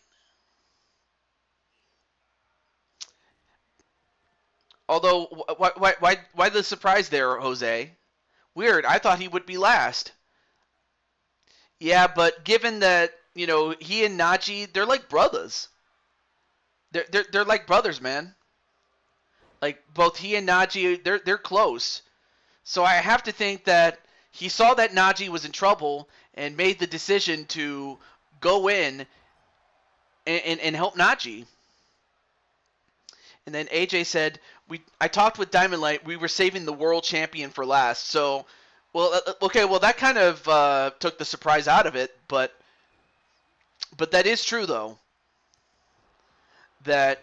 Although, why the surprise there, Jose? Weird. I thought he would be last. Yeah, but given that, you know, he and Naji, they're like brothers. They're like brothers, man. Like, both he and Naji, they're close. So I have to think that he saw that Naji was in trouble and made the decision to go in and help Naji. And then AJ said, I talked with Diamond Light. We were saving the world champion for last. So, well, okay, well, that kind of took the surprise out of it. But that is true, though, that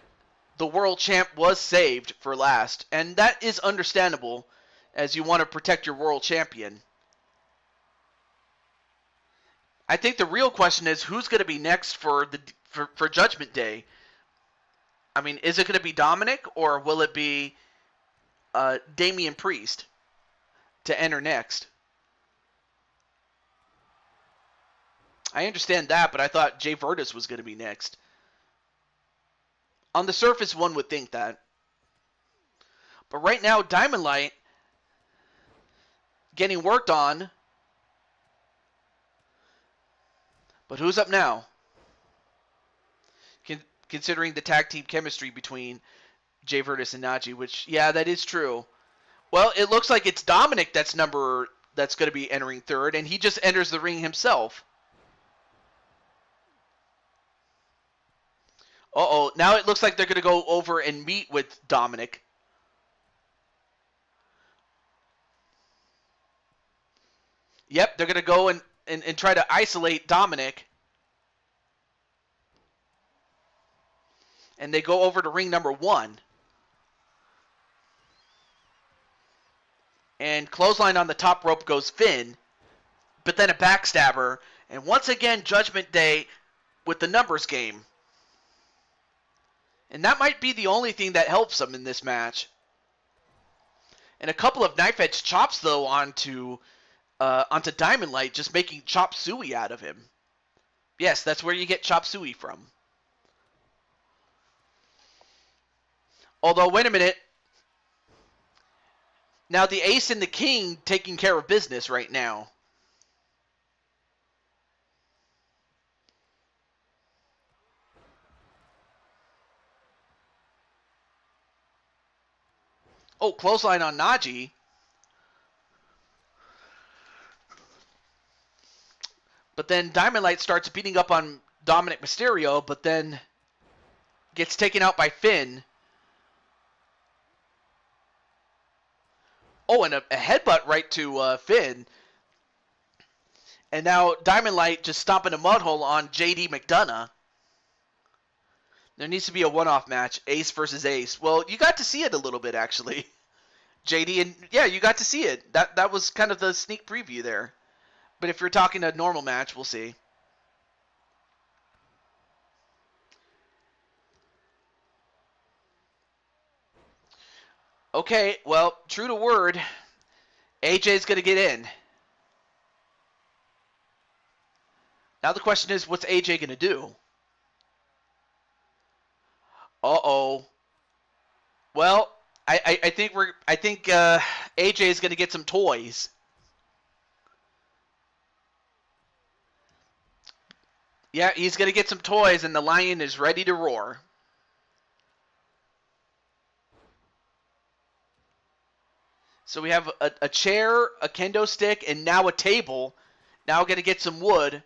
the world champ was saved for last. And that is understandable, as you want to protect your world champion. I think the real question is who's going to be next for Judgment Day. I mean, is it going to be Dominic, or will it be Damian Priest to enter next? I understand that, but I thought Jay Virtus was going to be next. On the surface, one would think that. But right now, Diamond Light getting worked on. But who's up now? Considering the tag team chemistry between Jay Virtus and Najee, which, yeah, that is true. Well, it looks like it's Dominic that's going to be entering third, and he just enters the ring himself. Uh-oh, now it looks like they're going to go over and meet with Dominic. Yep, they're going to go and try to isolate Dominic. And they go over to ring number 1. And clothesline on the top rope goes Finn, but then a backstabber. And once again, Judgment Day with the numbers game. And that might be the only thing that helps them in this match. And a couple of knife edge chops, though, onto Diamond Light, just making chop suey out of him. Yes, that's where you get chop suey from. Although, wait a minute. Now the Ace and the King taking care of business right now. Oh, clothesline on Najee. But then Diamond Light starts beating up on Dominic Mysterio, but then gets taken out by Finn. Oh, and a headbutt right to Finn. And now Diamond Light just stomping a mud hole on JD McDonough. There needs to be a one-off match, Ace versus Ace. Well, you got to see it a little bit, actually. JD, and yeah, you got to see it. That was kind of the sneak preview there. But if you're talking a normal match, we'll see. Okay, well, true to word, AJ's going to get in. Now the question is, what's AJ going to do? Uh-oh. Well, I think AJ is going to get some toys. Yeah, he's going to get some toys, and the lion is ready to roar. So we have a chair, a kendo stick, and now a table. Now we're going to get some wood.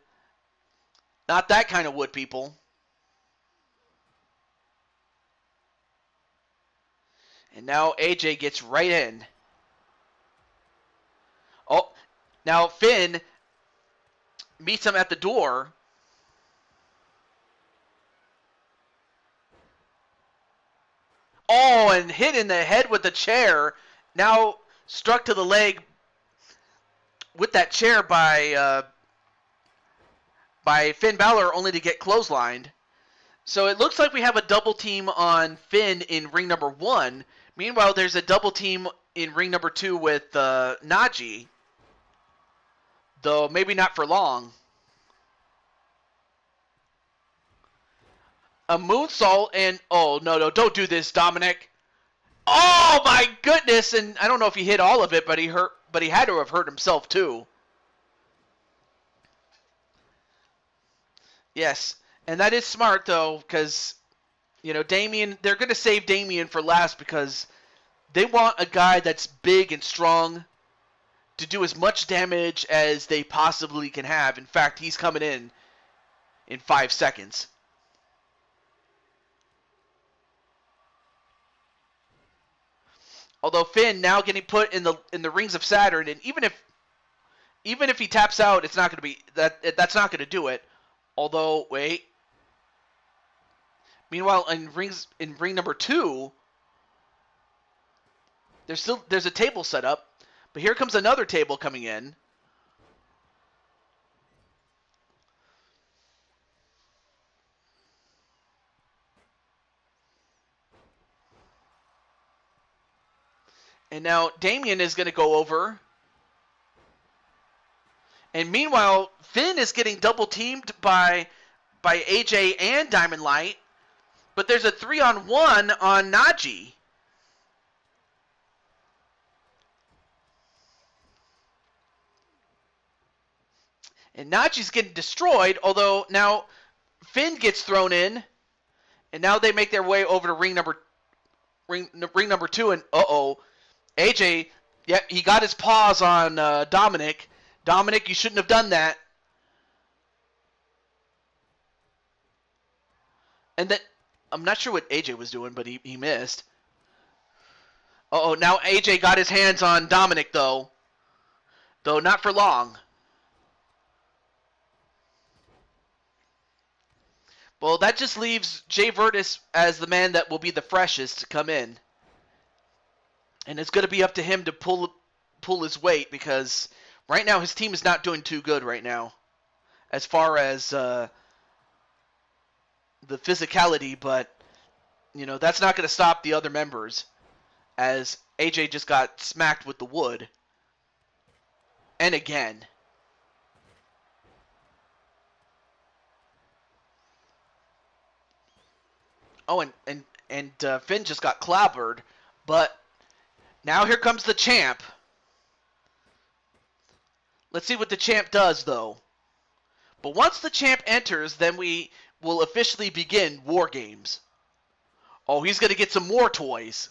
Not that kind of wood, people. And now AJ gets right in. Oh, now Finn meets him at the door. Oh, and hit in the head with the chair. Now struck to the leg with that chair by Finn Balor, only to get clotheslined. So it looks like we have a double team on Finn in ring number 1. Meanwhile, there's a double team in ring number 2 with Najee. Though maybe not for long. A moonsault and... Oh, no, don't do this, Dominic. Oh, my goodness. And I don't know if he hit all of it, but he had to have hurt himself, too. Yes. And that is smart, though, because, Damian, they're going to save Damian for last because they want a guy that's big and strong to do as much damage as they possibly can have. In fact, he's coming in 5 seconds. Although Finn now getting put in the rings of Saturn, and even if he taps out, it's not going to be that's not going to do it. Although, wait. Meanwhile, in ring number 2, there's a table set up, but here comes another table coming in. And now Damian is going to go over. And meanwhile, Finn is getting double teamed by AJ and Diamond Light. But there's a 3-on-1 on Najee. And Najee's getting destroyed, although now Finn gets thrown in. And now they make their way over to ring number ring number 2, and AJ, yeah, he got his paws on Dominic. Dominic, you shouldn't have done that. And then, I'm not sure what AJ was doing, but he missed. Now AJ got his hands on Dominic, though. Though not for long. Well, that just leaves Jay Virtus as the man that will be the freshest to come in. And it's going to be up to him to pull his weight, because right now his team is not doing too good right now as far as the physicality, but that's not going to stop the other members, as AJ just got smacked with the wood. And again. Oh, and Finn just got clobbered, but now here comes the champ. Let's see what the champ does, though. But once the champ enters, then we will officially begin War Games. Oh, he's going to get some more toys.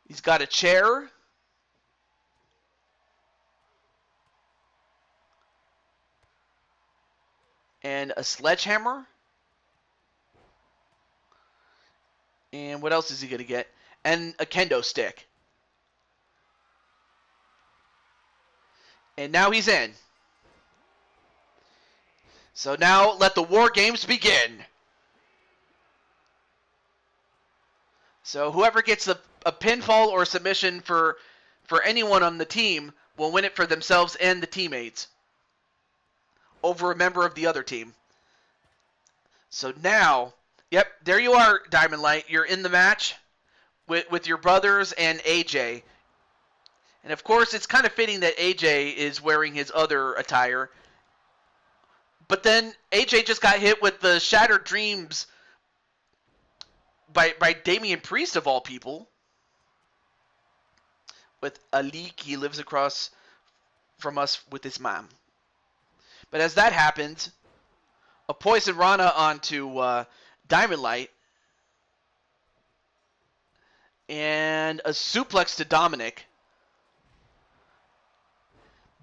He's got a chair. And a sledgehammer. And what else is he going to get? And a kendo stick. And now he's in. So now let the War Games begin. So whoever gets a pinfall or submission for anyone on the team will win it for themselves and the teammates over a member of the other team. So now, yep, there you are, Diamond Light. You're in the match with your brothers and AJ. And of course, it's kind of fitting that AJ is wearing his other attire. But then AJ just got hit with the Shattered Dreams by Damian Priest, of all people. With Alik, he lives across from us with his mom. But as that happens, a Poison Rana onto Diamond Light. And a suplex to Dominic.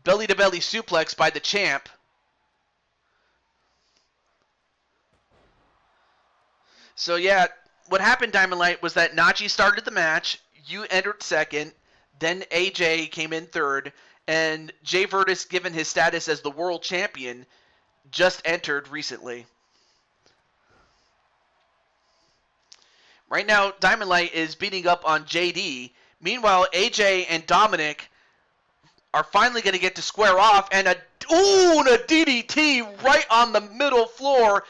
Belly-to-belly suplex by the champ. So yeah, what happened, Diamond Light, was that Najee started the match, you entered second, then AJ came in third, and Jay Virtus, given his status as the world champion, just entered recently. Right now, Diamond Light is beating up on JD. Meanwhile, AJ and Dominic are finally going to get to square off, and a DDT right on the middle floor.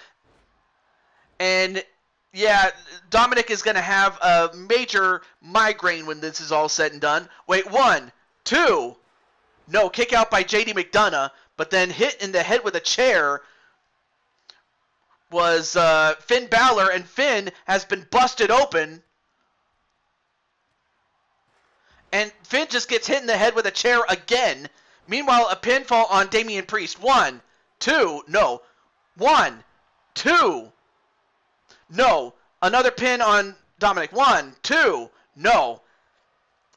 And yeah, Dominic is going to have a major migraine when this is all said and done. Wait, 1, 2. No, kick out by JD McDonough, but then hit in the head with a chair was Finn Balor, and Finn has been busted open. And Finn just gets hit in the head with a chair again. Meanwhile, a pinfall on Damian Priest. 1, 2, no. 1, 2, no. Another pin on Dominic. 1, 2, no.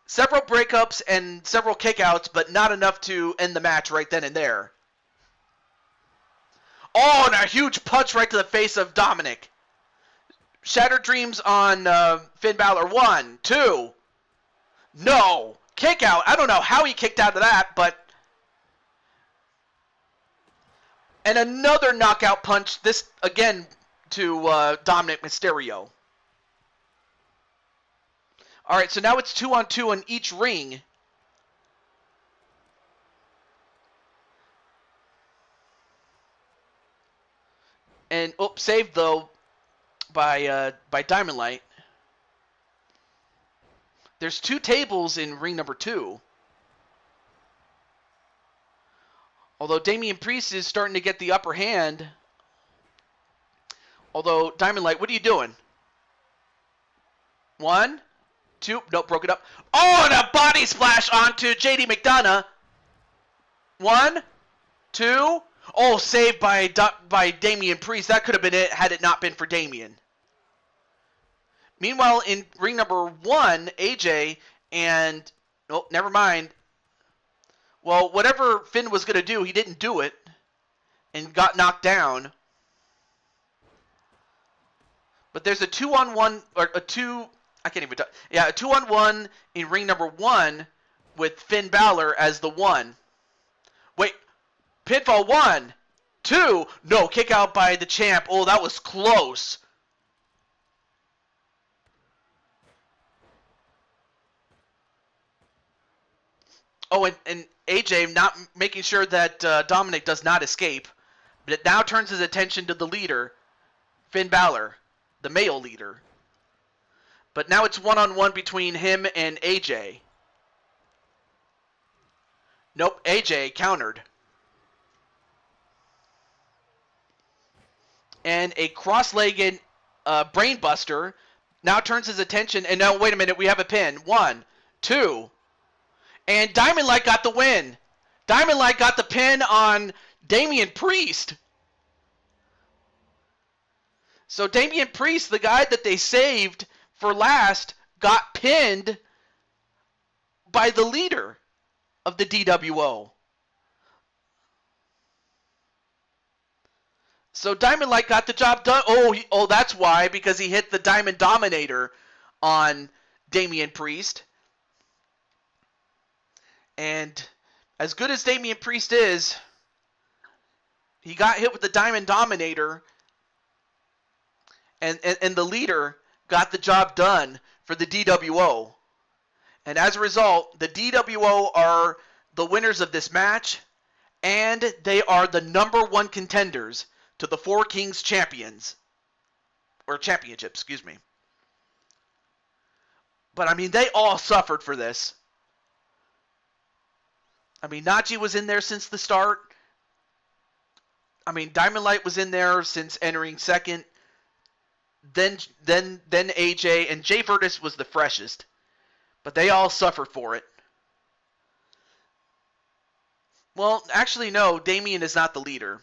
Several breakups and several kickouts, but not enough to end the match right then and there. Oh, and a huge punch right to the face of Dominic. Shattered Dreams on Finn Balor. 1, 2, no. Kick out. I don't know how he kicked out of that, but... And another knockout punch, this again to Dominic Mysterio. Alright, so now it's 2-on-2 in each ring. And, saved though by Diamond Light. There's 2 tables in ring number 2. Although Damian Priest is starting to get the upper hand. Although, Diamond Light, what are you doing? 1, 2, nope, broke it up. Oh, and a body splash onto JD McDonough. 1, 2, oh, saved by Damian Priest. That could have been it had it not been for Damian. Meanwhile, in ring number 1, AJ and... Oh, never mind. Well, whatever Finn was going to do, he didn't do it and got knocked down. But there's a 2-on-1, or a 2... I can't even talk. Yeah, a 2-on-1 in ring number 1 with Finn Balor as the 1. Wait, pinfall 1, 2, no, kick out by the champ. Oh, that was close. Oh, and AJ not making sure that Dominic does not escape. But it now turns his attention to the leader, Finn Balor, the male leader. But now it's one-on-one between him and AJ. Nope, AJ countered. And a cross-legged brainbuster now turns his attention. And now, wait a minute, we have a pin. 1, 2. And Diamond Light got the win. Diamond Light got the pin on Damian Priest. So Damian Priest, the guy that they saved for last, got pinned by the leader of the DWO. So Diamond Light got the job done. Oh, that's why, because he hit the Diamond Dominator on Damian Priest. And as good as Damian Priest is, he got hit with the Diamond Dominator, and the leader got the job done for the DWO. And as a result, the DWO are the winners of this match, and they are the number 1 contenders to the Four Kings championship, excuse me. But I mean, they all suffered for this. I mean, Najee was in there since the start. I mean, Diamond Light was in there since entering second. Then AJ, and Jay Virtus was the freshest. But they all suffered for it. Well, actually, no, Damian is not the leader.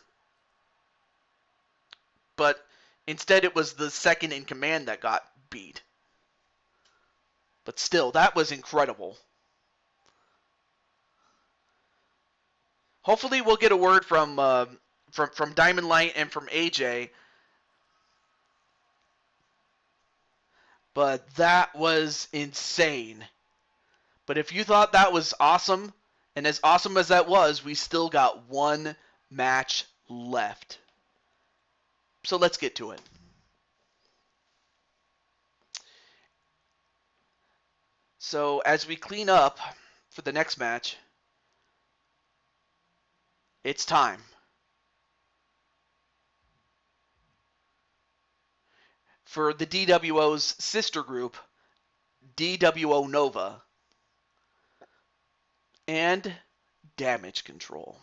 But instead it was the second in command that got beat. But still, that was incredible. Hopefully we'll get a word from Diamond Light and from AJ. But that was insane. But if you thought that was awesome, and as awesome as that was, we still got one match left. So let's get to it. So as we clean up for the next match, it's time. For the DWO's sister group, DWO Nova, and Damage Control.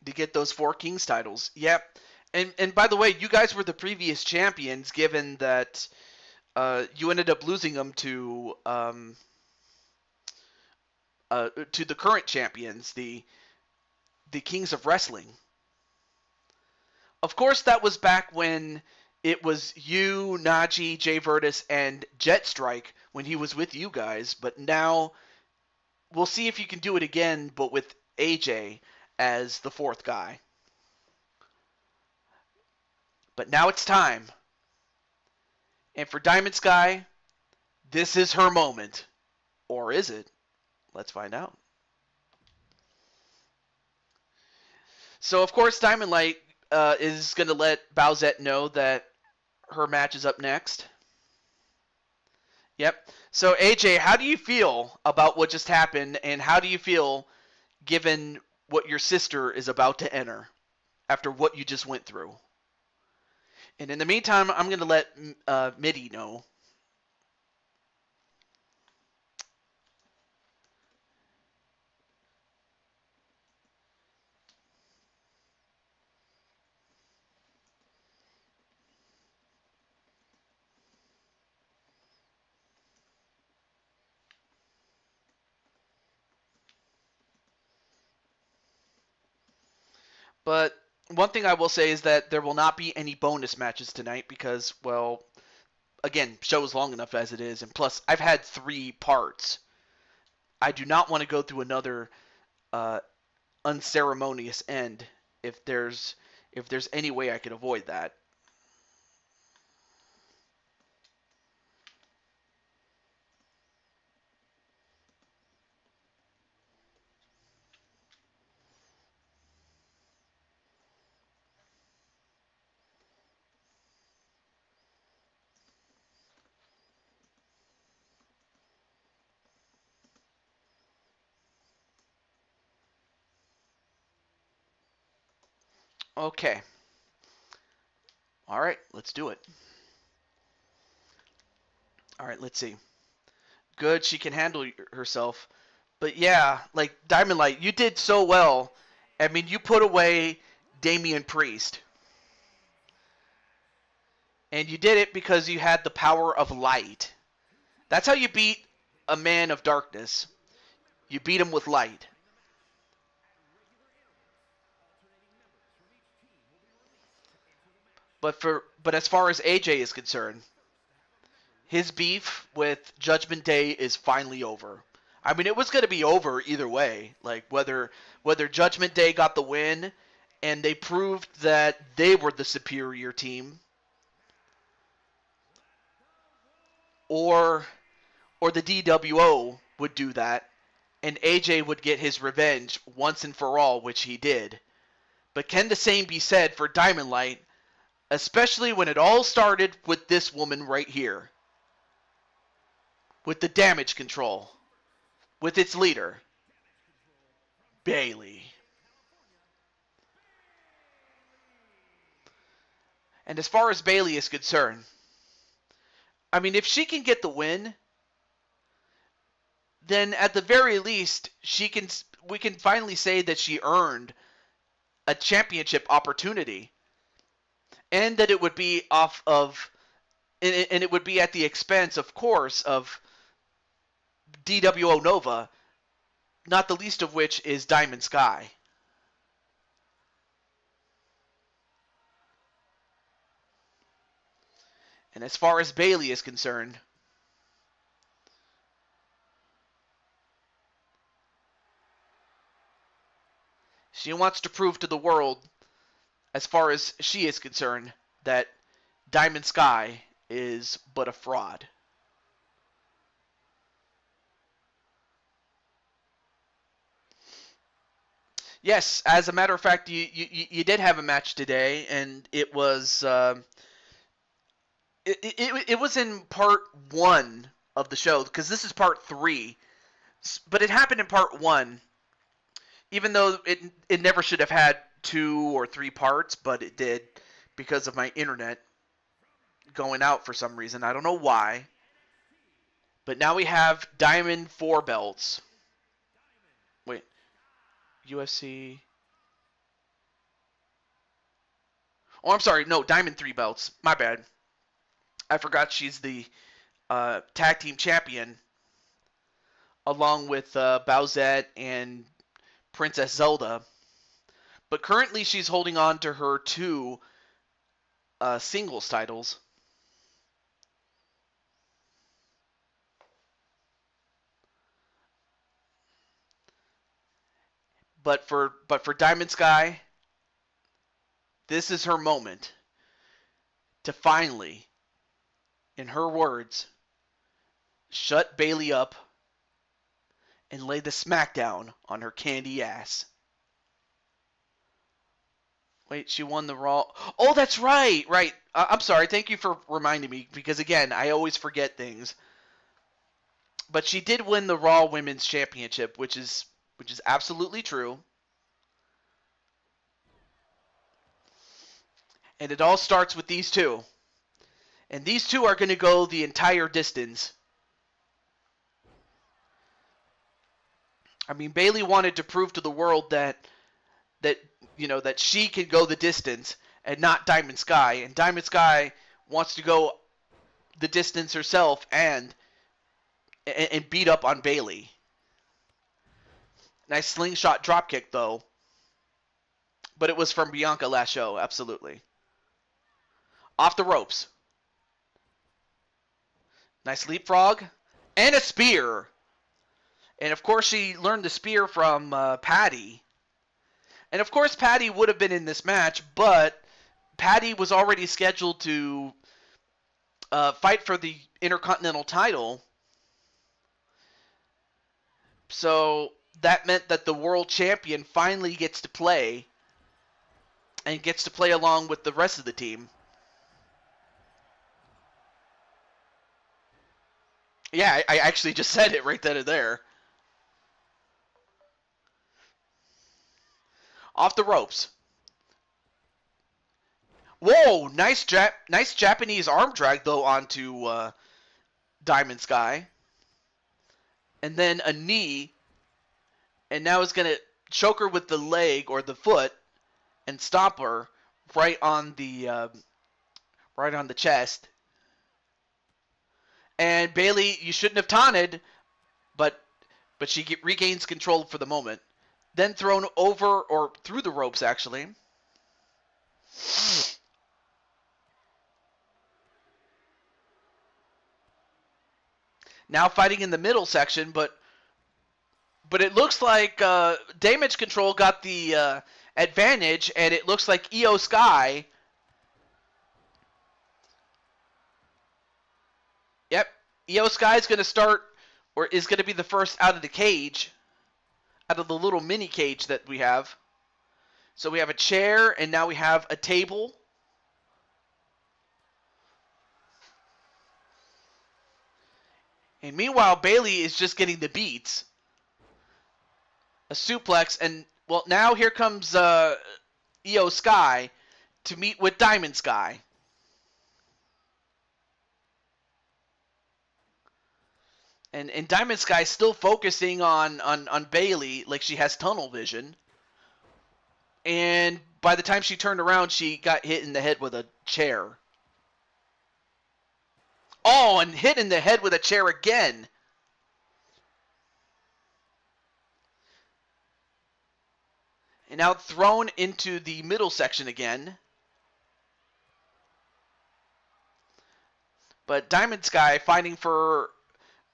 To get those Four Kings titles. Yep. And by the way, you guys were the previous champions, given that you ended up losing them to the current champions, the Kings of Wrestling. Of course, that was back when it was you, Najee, Jay Virtus, and Jet Strike when he was with you guys. But now we'll see if you can do it again, but with AJ as the fourth guy. But now it's time. And for Diamond Sky, this is her moment. Or is it? Let's find out. So, of course, Diamond Light is going to let Bowsette know that her match is up next. Yep. So, AJ, how do you feel about what just happened, and how do you feel given what your sister is about to enter after what you just went through? And in the meantime, I'm going to let Mitty know. But One thing I will say is that there will not be any bonus matches tonight because, well, again, show is long enough as it is, and plus, I've had 3 parts. I do not want to go through another uh, unceremonious end if there's any way I could avoid that. Okay. All right, let's do it. All right, let's see. Good, she can handle herself. But yeah, like Diamond Light, you did so well. I mean, you put away Damian Priest. And you did it because you had the power of light. That's how you beat a man of darkness. You beat him with light. But as far as AJ is concerned, his beef with Judgment Day is finally over. I mean, it was going to be over either way. Like whether Judgment Day got the win and they proved that they were the superior team, or the DWO would do that, and AJ would get his revenge once and for all, which he did. But can the same be said for Diamond Light, especially when it all started with this woman right here? With the damage control. With its leader, Bayley. And as far as Bayley is concerned, I mean, if she can get the win, then at the very least, we can finally say that she earned a championship opportunity. And that it would be off of, and it would be at the expense, of course, of DWO Nova, not the least of which is Diamond Sky. And as far as Bayley is concerned, she wants to prove to the world, as far as she is concerned, that Diamond Sky is but a fraud. Yes, as a matter of fact, you did have a match today, and it was it was in part 1 of the show, because this is part 3, but it happened in part 1, even though it never should have had 2 or 3 parts, but it did because of my internet going out for some reason. I don't know why. But now we have Diamond 4 belts. Wait. UFC. Oh, I'm sorry. No, Diamond 3 belts. My bad. I forgot she's the tag team champion, along with Bowsette and Princess Zelda. But currently she's holding on to her 2 singles titles. But for Diamond Sky, this is her moment to finally, in her words, shut Bayley up and lay the smackdown on her candy ass. Wait, she won the Raw. Oh, that's right, right. I'm sorry. Thank you for reminding me, because again, I always forget things. But she did win the Raw Women's Championship, which is absolutely true. And it all starts with these two. And these two are going to go the entire distance. I mean, Bayley wanted to prove to the world that she can go the distance and not Diamond Sky. And Diamond Sky wants to go the distance herself and beat up on Bayley. Nice slingshot dropkick, though. but it was from Bianca last show, absolutely. Off the ropes. Nice leapfrog. And a spear. And of course she learned the spear from Patty. And of course Patty would have been in this match, but Patty was already scheduled to fight for the Intercontinental title. So that meant that the world champion finally gets to play and gets to play along with the rest of the team. Yeah, I actually just said it right then and there. Off the ropes. Whoa, nice Japanese arm drag, though, onto Diamond Sky. And then a knee. And now it's going to choke her with the leg or the foot and stomp her right on the chest. And Bayley, you shouldn't have taunted, but she regains control for the moment. Then thrown over or through the ropes, actually. Now fighting in the middle section, but it looks like Damage Control got the advantage, and it looks like Io Sky. Yep, Io Sky is going to start, or is going to be the first out of the cage, out of the little mini cage that we have. So we have a chair, and now we have a table. And meanwhile, Bayley is just getting the beats. A suplex, and, well, now here comes Io Sky to meet with Diamond Sky. And Diamond Sky still focusing on Bayley like she has tunnel vision. And by the time she turned around, she got hit in the head with a chair. Oh, and hit in the head with a chair again. And now thrown into the middle section again. But Diamond Sky fighting for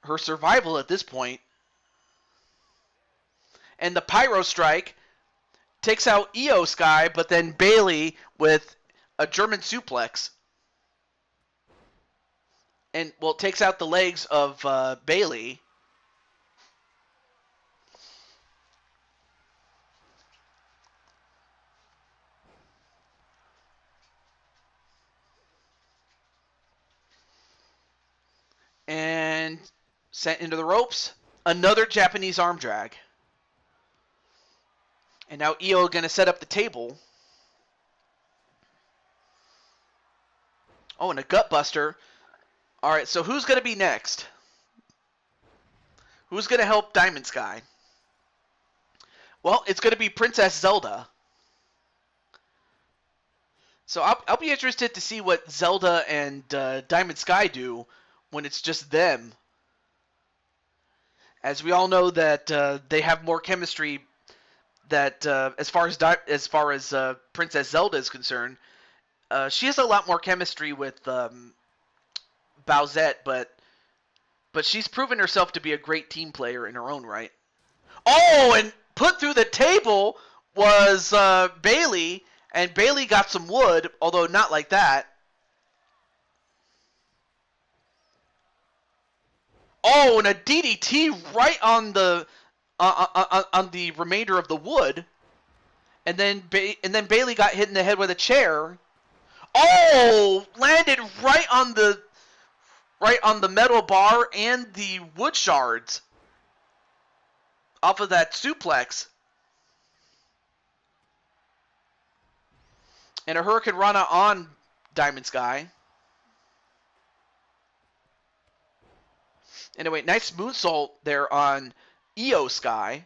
her survival at this point. And the Pyro Strike takes out Io Sky, but then Bayley with a German suplex. And, well, takes out the legs of Bayley. And sent into the ropes. Another Japanese arm drag. And now Io going to set up the table. Oh, and a gut buster. All right, so who's going to be next? Who's going to help Diamond Sky? Well, it's going to be Princess Zelda. So I'll be interested to see what Zelda and Diamond Sky do when it's just them. As we all know that they have more chemistry. That as far as Princess Zelda is concerned, she has a lot more chemistry with Bowsette, but she's proven herself to be a great team player in her own right. Oh, and put through the table was Bayley, and Bayley got some wood, although not like that. Oh, and a DDT right on the remainder of the wood, and then Bayley got hit in the head with a chair. Oh, landed right on the metal bar and the wood shards off of that suplex. And a Hurricane Rana on Diamond Sky. Anyway, nice moonsault there on Io Sky.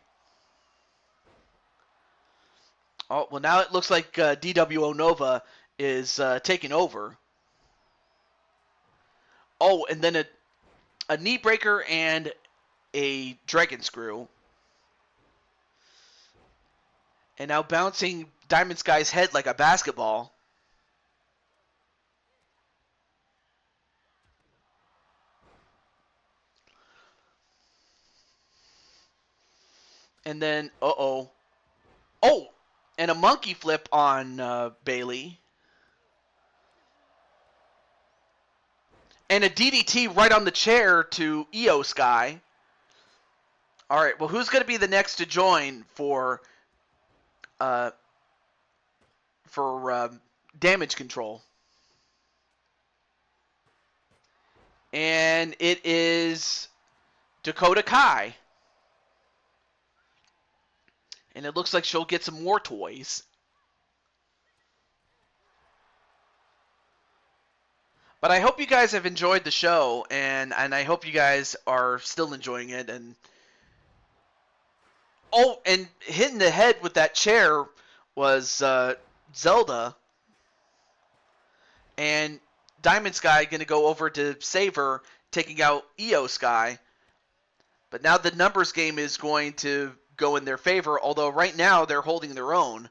Oh, well, now it looks like DWO Nova is taking over. Oh, and then a knee breaker and a dragon screw. And now bouncing Diamond Sky's head like a basketball. And then, uh-oh. Oh! And a monkey flip on Bailey. And a DDT right on the chair to Io Sky. All right, well, who's going to be the next to join for damage control? And it is Dakota Kai. And it looks like she'll get some more toys. But I hope you guys have enjoyed the show, and I hope you guys are still enjoying it. And oh, and hitting the head with that chair was Zelda. And Diamond Sky going to go over to save her, taking out Io Sky. But now the numbers game is going to go in their favor, although right now they're holding their own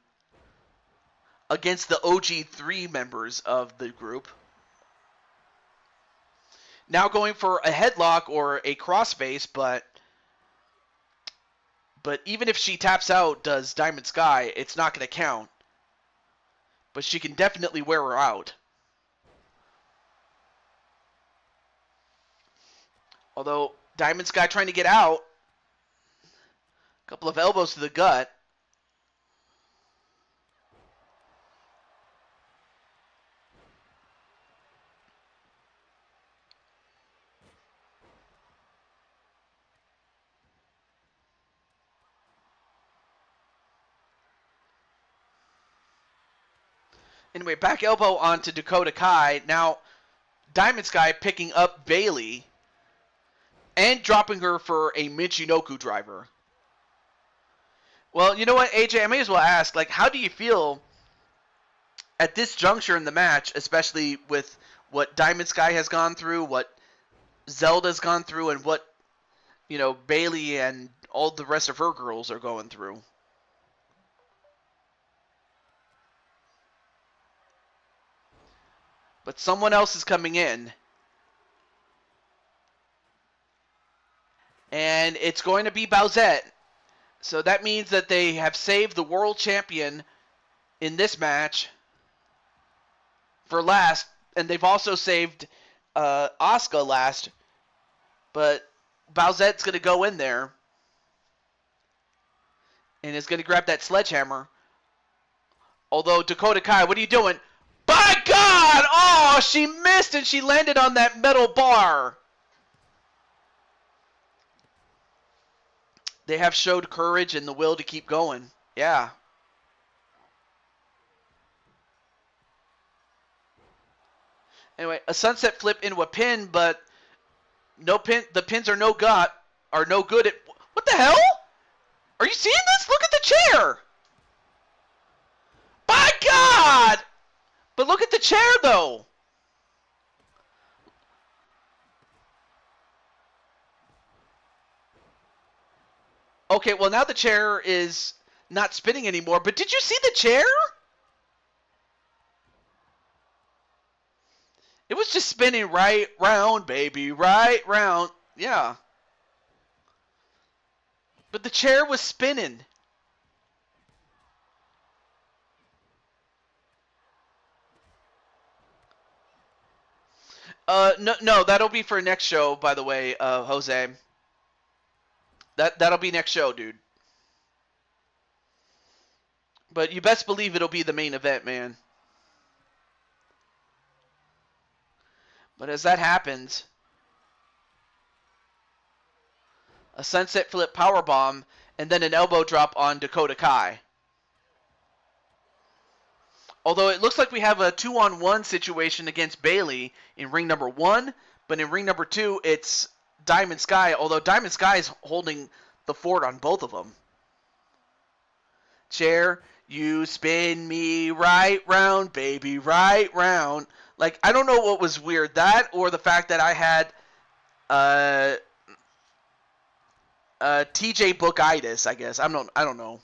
against the OG3 members of the group. Now going for a headlock or a crossface, but even if she taps out, does Diamond Sky, it's not going to count. But she can definitely wear her out. Although Diamond Sky trying to get out. A couple of elbows to the gut. Anyway, back elbow onto Dakota Kai. Now, Diamond Sky picking up Bailey and dropping her for a Michinoku driver. Well, you know what, AJ? I may as well ask, like, how do you feel at this juncture in the match, especially with what Diamond Sky has gone through, what Zelda's gone through, and what, Bailey and all the rest of her girls are going through? But someone else is coming in. And it's going to be Bowsette. So that means that they have saved the world champion in this match for last. And they've also saved Asuka last. But Bowsette's going to go in there. And is going to grab that sledgehammer. Although, Dakota Kai, what are you doing? By God! Oh, she missed and she landed on that metal bar. They have showed courage and the will to keep going. Yeah. Anyway, a sunset flip into a pin, but no pin. The pins are no good at. What the hell? Are you seeing this? Look at the chair. By God! But look at the chair, though. Okay, well, now the chair is not spinning anymore. But did you see the chair? It was just spinning right round, baby. Right round. Yeah. But the chair was spinning. No, that'll be for next show, by the way, Jose. That'll be next show, dude. But you best believe it'll be the main event, man. But as that happens, a sunset flip powerbomb, and then an elbow drop on Dakota Kai. Although it looks like we have a 2-on-1 situation against Bailey in ring number 1, but in ring number 2, it's Diamond Sky, although Diamond Sky is holding the fort on both of them. Chair, you spin me right round, baby, right round. Like, I don't know what was weird, that or the fact that I had TJ Bookitis, I guess. I don't know.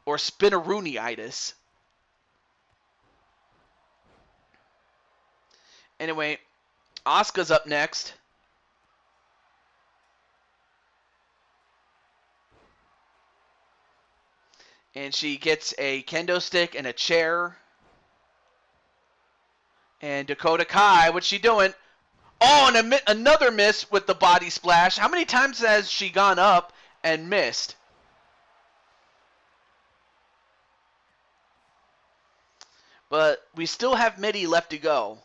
or spinneroonie-itis. Anyway, Asuka's up next. And she gets a kendo stick and a chair. And Dakota Kai, what's she doing? Oh, and another miss with the body splash. How many times has she gone up and missed? But we still have Mitty left to go.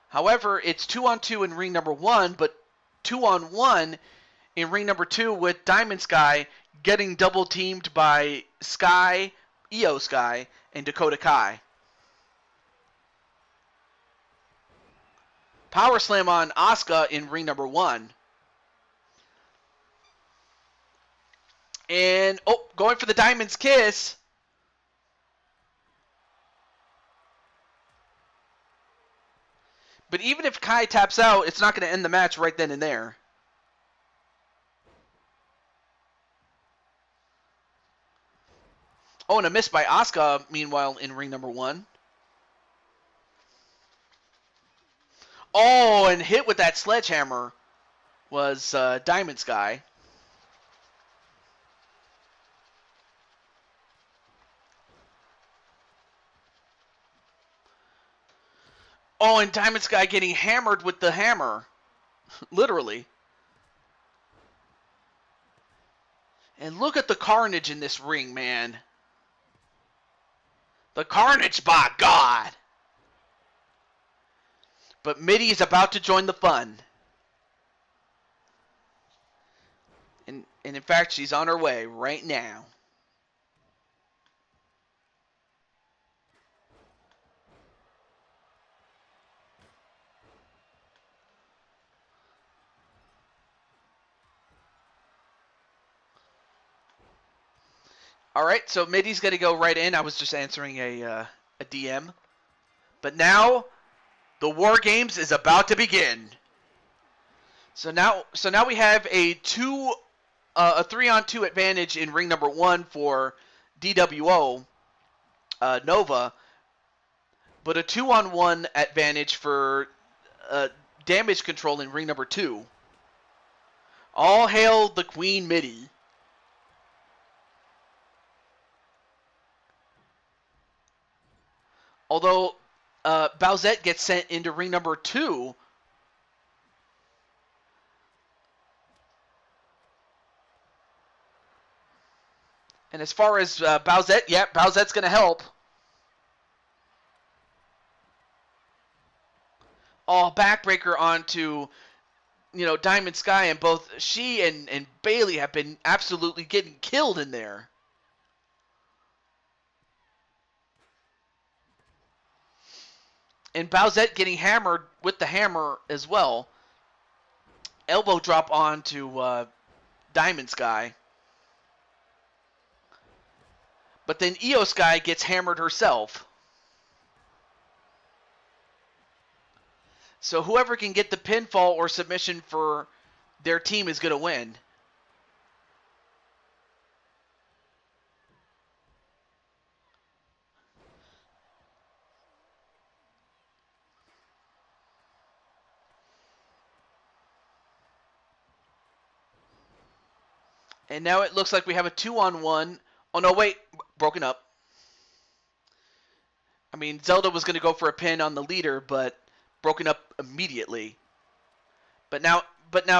However, it's 2-on-2 in ring number 1, but 2-on-1 in ring number 2 with Diamond Sky getting double teamed by Sky, Io Sky, and Dakota Kai. Power slam on Asuka in ring number 1. And, going for the Diamond's Kiss. But even if Kai taps out, it's not going to end the match right then and there. Oh, and a miss by Asuka, meanwhile, in ring number 1. Oh, and hit with that sledgehammer was Diamond Sky. Oh, and Diamond Sky getting hammered with the hammer. Literally. And look at the carnage in this ring, man. The carnage, by God. But Mitty is about to join the fun. And in fact, she's on her way right now. Alright, so Mitty's going to go right in. I was just answering a DM. But now, the War Games is about to begin. So now we have a 3-on-2 advantage in ring number 1 for DWO, Nova, but a 2-on-1 advantage for damage control in ring number 2. All hail the Queen Mitty. Although Bowsette gets sent into ring number 2. And as far as Bowsette, Bowsette's going to help. Oh, backbreaker onto, Diamond Sky, and both she and Bailey have been absolutely getting killed in there. And Bowsette getting hammered with the hammer as well. Elbow drop onto Diamond Sky. But then Io Sky gets hammered herself. So whoever can get the pinfall or submission for their team is going to win. And now it looks like we have a 2-on-1. Oh, no, wait. Broken up. I mean, Zelda was going to go for a pin on the leader, but broken up immediately. But now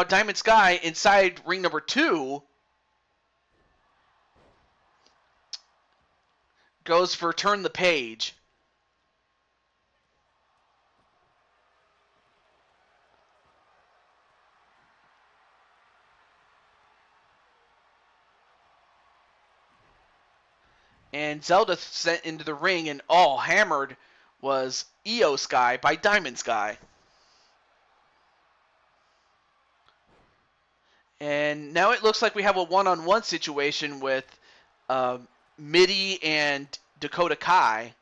Diamond Sky inside ring number 2 goes for turn the page. And Zelda sent into the ring, and all hammered was Io Sky by Diamond Sky. And now it looks like we have a 1-on-1 situation with Mitty and Dakota Kai.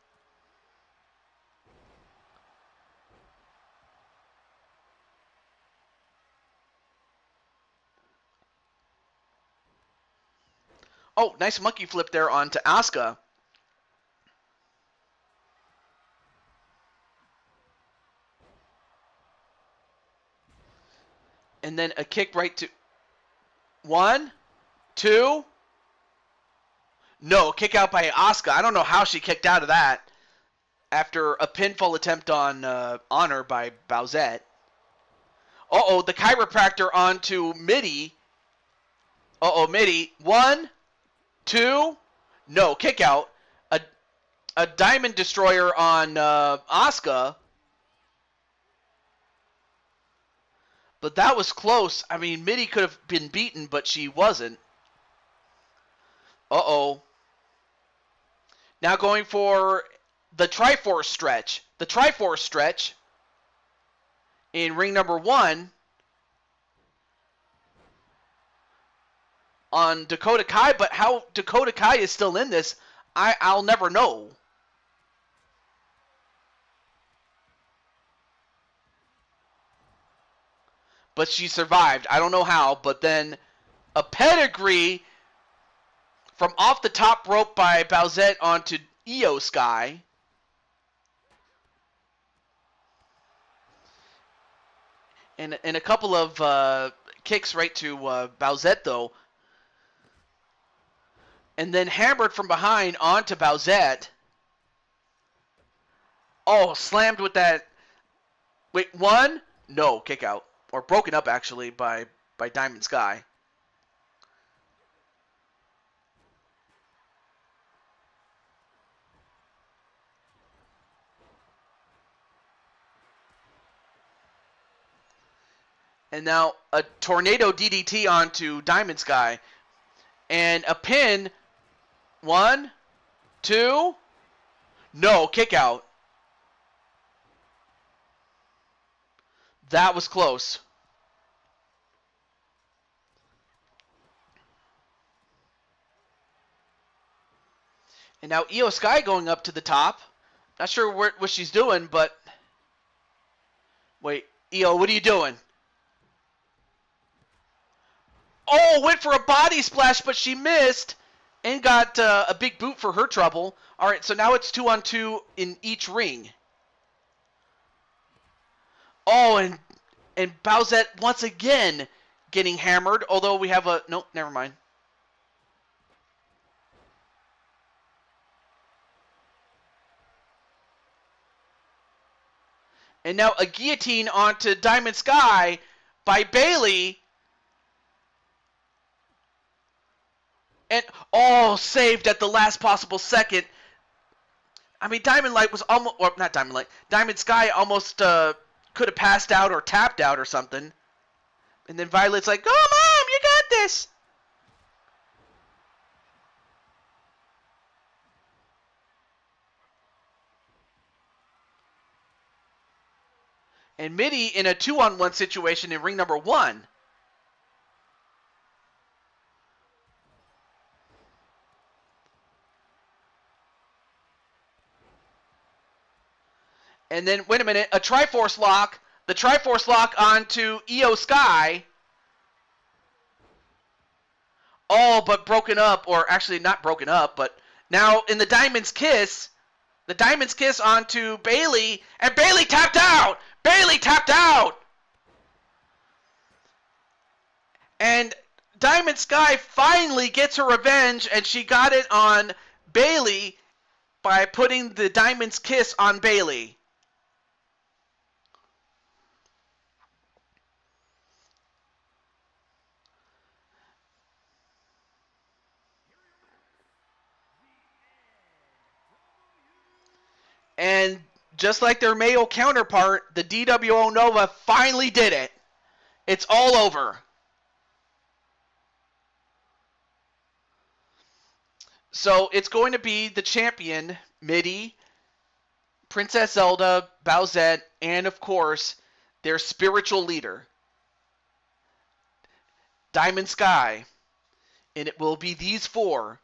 Oh, nice monkey flip there onto Asuka. And then a kick right to 1, 2. No, kick out by Asuka. I don't know how she kicked out of that after a pinfall attempt on Honor by Bowsette. Uh-oh, the chiropractor onto Mitty. Uh-oh, Mitty. 1, 2. No, kick out. A Diamond Destroyer on Asuka. But that was close. I mean, Mitty could have been beaten, but she wasn't. Uh-oh. Now going for the Triforce stretch. The Triforce stretch in ring number 1 on Dakota Kai, but how Dakota Kai is still in this, I'll never know. But she survived. I don't know how, but then a pedigree from off the top rope by Bowsette onto Io Sky. And a couple of kicks right to Bowsette, though. And then hammered from behind onto Bowsette. Oh, slammed with that. Wait, 1? No, kick out. Or broken up, actually, by Diamond Sky. And now a tornado DDT onto Diamond Sky. And a pin. 1, 2. No, kick out. That was close. And now Io Sky going up to the top. Not sure what she's doing, but... Wait, Io, what are you doing? Oh, went for a body splash, but she missed. And got a big boot for her trouble. All right, so now it's 2-on-2 in each ring. Oh, and Bowsette once again getting hammered. Although we have a... Nope, never mind. And now a guillotine onto Diamond Sky by Bayley. And, oh, saved at the last possible second. I mean, Diamond Light was almost... Or, not Diamond Light. Diamond Sky almost could have passed out or tapped out or something. And then Violet's like, "Oh, Mom, you got this!" And Mitty in a 2-on-1 situation in ring number 1. And then, wait a minute, a Triforce lock. The Triforce lock onto Io Sky. Oh, but broken up, or actually not broken up, but now in the Diamond's Kiss. The Diamond's Kiss onto Bayley, and Bayley tapped out! Bayley tapped out! And Diamond Sky finally gets her revenge, and she got it on Bayley by putting the Diamond's Kiss on Bayley. And just like their male counterpart, the DWO Nova finally did it. It's all over. So it's going to be the champion, Mitty, Princess Zelda, Bowsette, and of course, their spiritual leader, Diamond Sky. And it will be these 4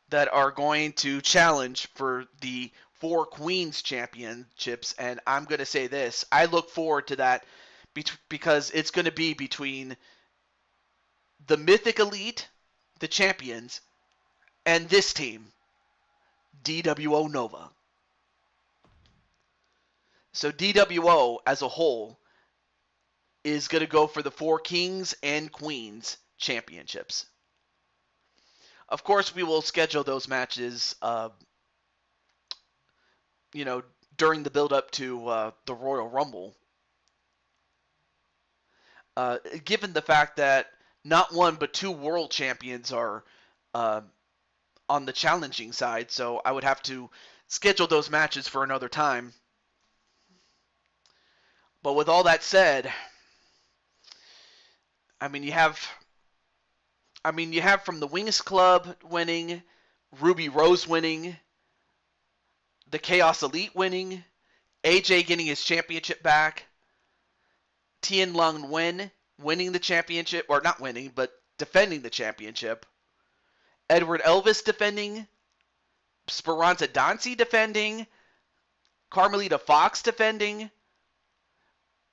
that are going to challenge for the 4 Queens Championships. And I'm going to say this. I look forward to that because it's going to be between the Mythic Elite, the champions, and this team, DWO Nova. So DWO as a whole is going to go for the 4 Kings and Queens championships. Of course, we will schedule those matches, during the build-up to the Royal Rumble. Given the fact that not one but 2 world champions are on the challenging side, so I would have to schedule those matches for another time. But with all that said, you have from the Wings Club winning, Ruby Rose winning, the Chaos Elite winning, AJ getting his championship back, Tien Lung Wen winning the championship, or not winning, but defending the championship, Edward Elvis defending, Speranza Dancy defending, Carmelita Fox defending,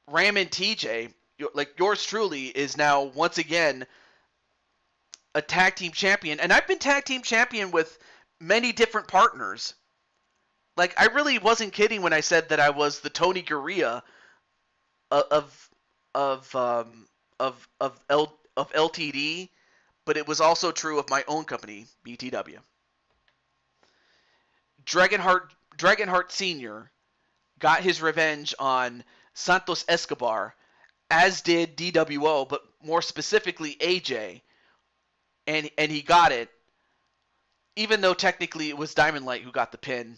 Ram and TJ, like yours truly, is now once again a tag team champion. And I've been tag team champion with many different partners. Like, I really wasn't kidding when I said that I was the Tony Gurria of LTD, but it was also true of my own company, BTW. Dragonheart Sr. got his revenge on Santos Escobar, as did DWO, but more specifically AJ, and he got it, even though technically it was Diamond Light who got the pin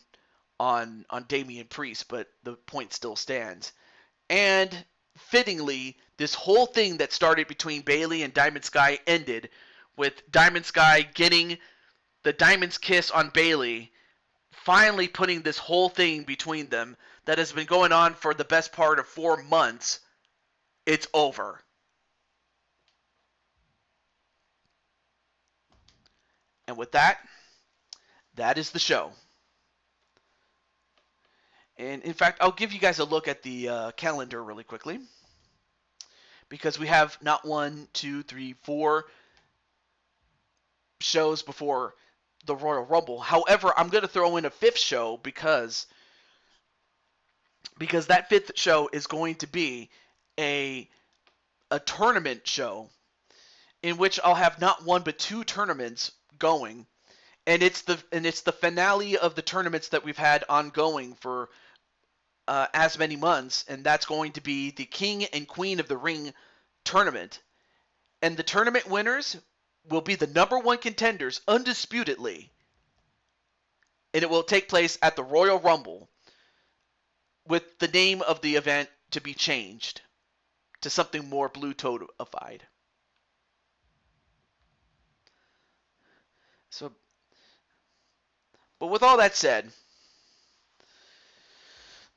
on Damian Priest, but the point still stands. And fittingly, this whole thing that started between Bayley and Diamond Sky ended with Diamond Sky getting the Diamond's Kiss on Bayley, finally putting this whole thing between them that has been going on for the best part of 4 months. It's over. And with that, that is the show. And in fact, I'll give you guys a look at the calendar really quickly, because we have not 1, 2, 3, 4 shows before the Royal Rumble. However, I'm going to throw in a 5th show because that 5th show is going to be a tournament show in which I'll have not 1 but 2 tournaments going, and it's the finale of the tournaments that we've had ongoing for as many months, and that's going to be the King and Queen of the Ring tournament. And the tournament winners will be the number 1 contenders, undisputedly. And it will take place at the Royal Rumble, with the name of the event to be changed to something more Blue Toad-ified. So, but with all that said,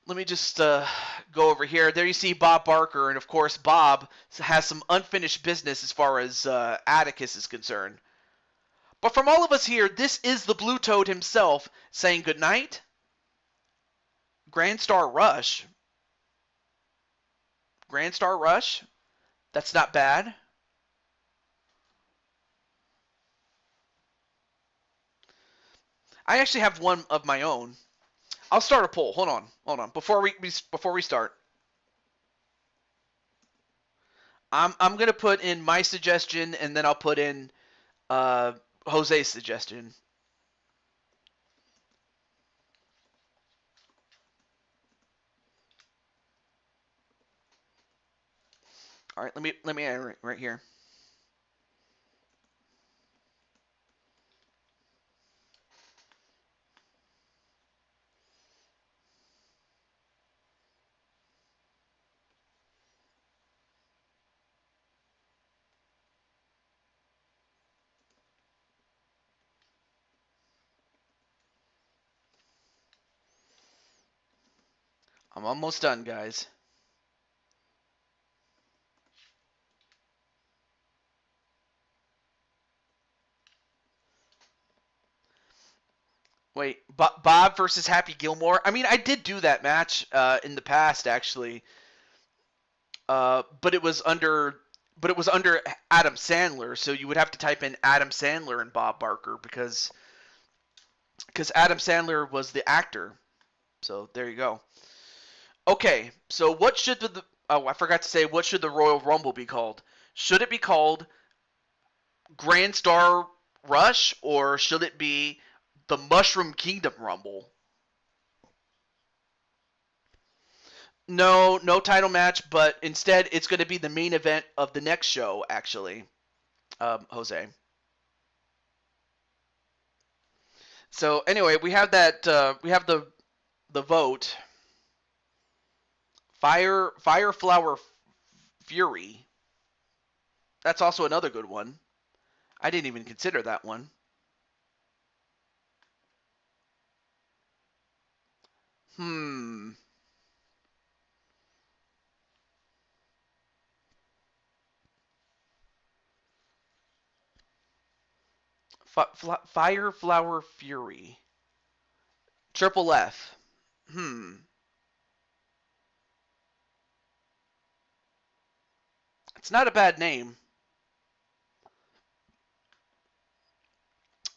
let me just go over here. There you see Bob Barker, and of course Bob has some unfinished business as far as Atticus is concerned. But from all of us here, this is the Blue Toad himself saying goodnight. Grand Star Rush. Grand Star Rush. That's not bad. I actually have one of my own. I'll start a poll. Hold on. Before we start, I'm gonna put in my suggestion, and then I'll put in Jose's suggestion. All right, let me add it right here. I'm almost done, guys. Wait, Bob versus Happy Gilmore? I mean, I did do that match in the past, actually. But it was under Adam Sandler, so you would have to type in Adam Sandler and Bob Barker, because because Adam Sandler was the actor. So there you go. Okay, so what should the oh, I forgot to say, what should the Royal Rumble be called? Should it be called Grand Star Rush, or should it be the Mushroom Kingdom Rumble? No, no title match, but instead it's going to be the main event of the next show, actually, Jose. So anyway, we have that. We have the vote. Fire Flower Fury. That's also another good one. I didn't even consider that one. Hmm. Fire Flower Fury. Triple F. Hmm. It's not a bad name.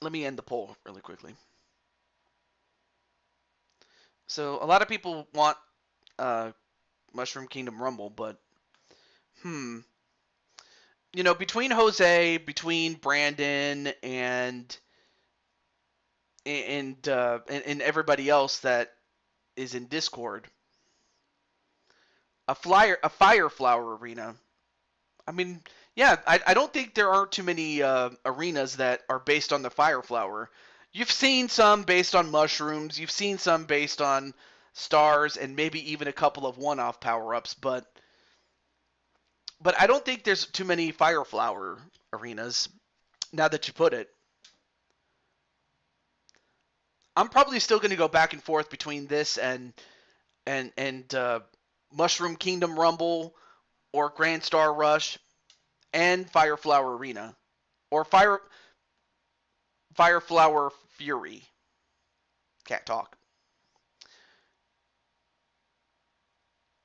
Let me end the poll really quickly. So a lot of people want Mushroom Kingdom Rumble, but between Jose, between Brandon, and everybody else that is in Discord, a Fire Flower Arena. I mean, yeah, I don't think there are too many arenas that are based on the Fire Flower. You've seen some based on mushrooms. You've seen some based on stars, and maybe even a couple of one-off power-ups. But I don't think there's too many Fire Flower arenas. Now that you put it, I'm probably still going to go back and forth between this and Mushroom Kingdom Rumble or Grand Star Rush and Fire Flower Arena or Fire Flower Fury. Can't talk.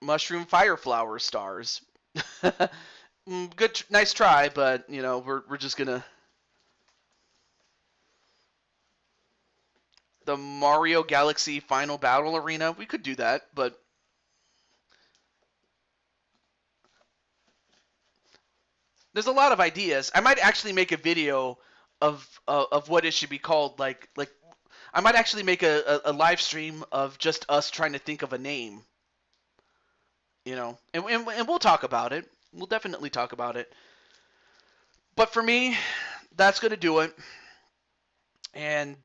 Mushroom Fire Flower Stars. Good, nice try, but we're just gonna the Mario Galaxy Final Battle Arena. We could do that, but there's a lot of ideas. I might actually make a video of what it should be called. Like I might actually make a live stream of just us trying to think of a name. And we'll talk about it. We'll definitely talk about it. But for me, that's gonna do it. And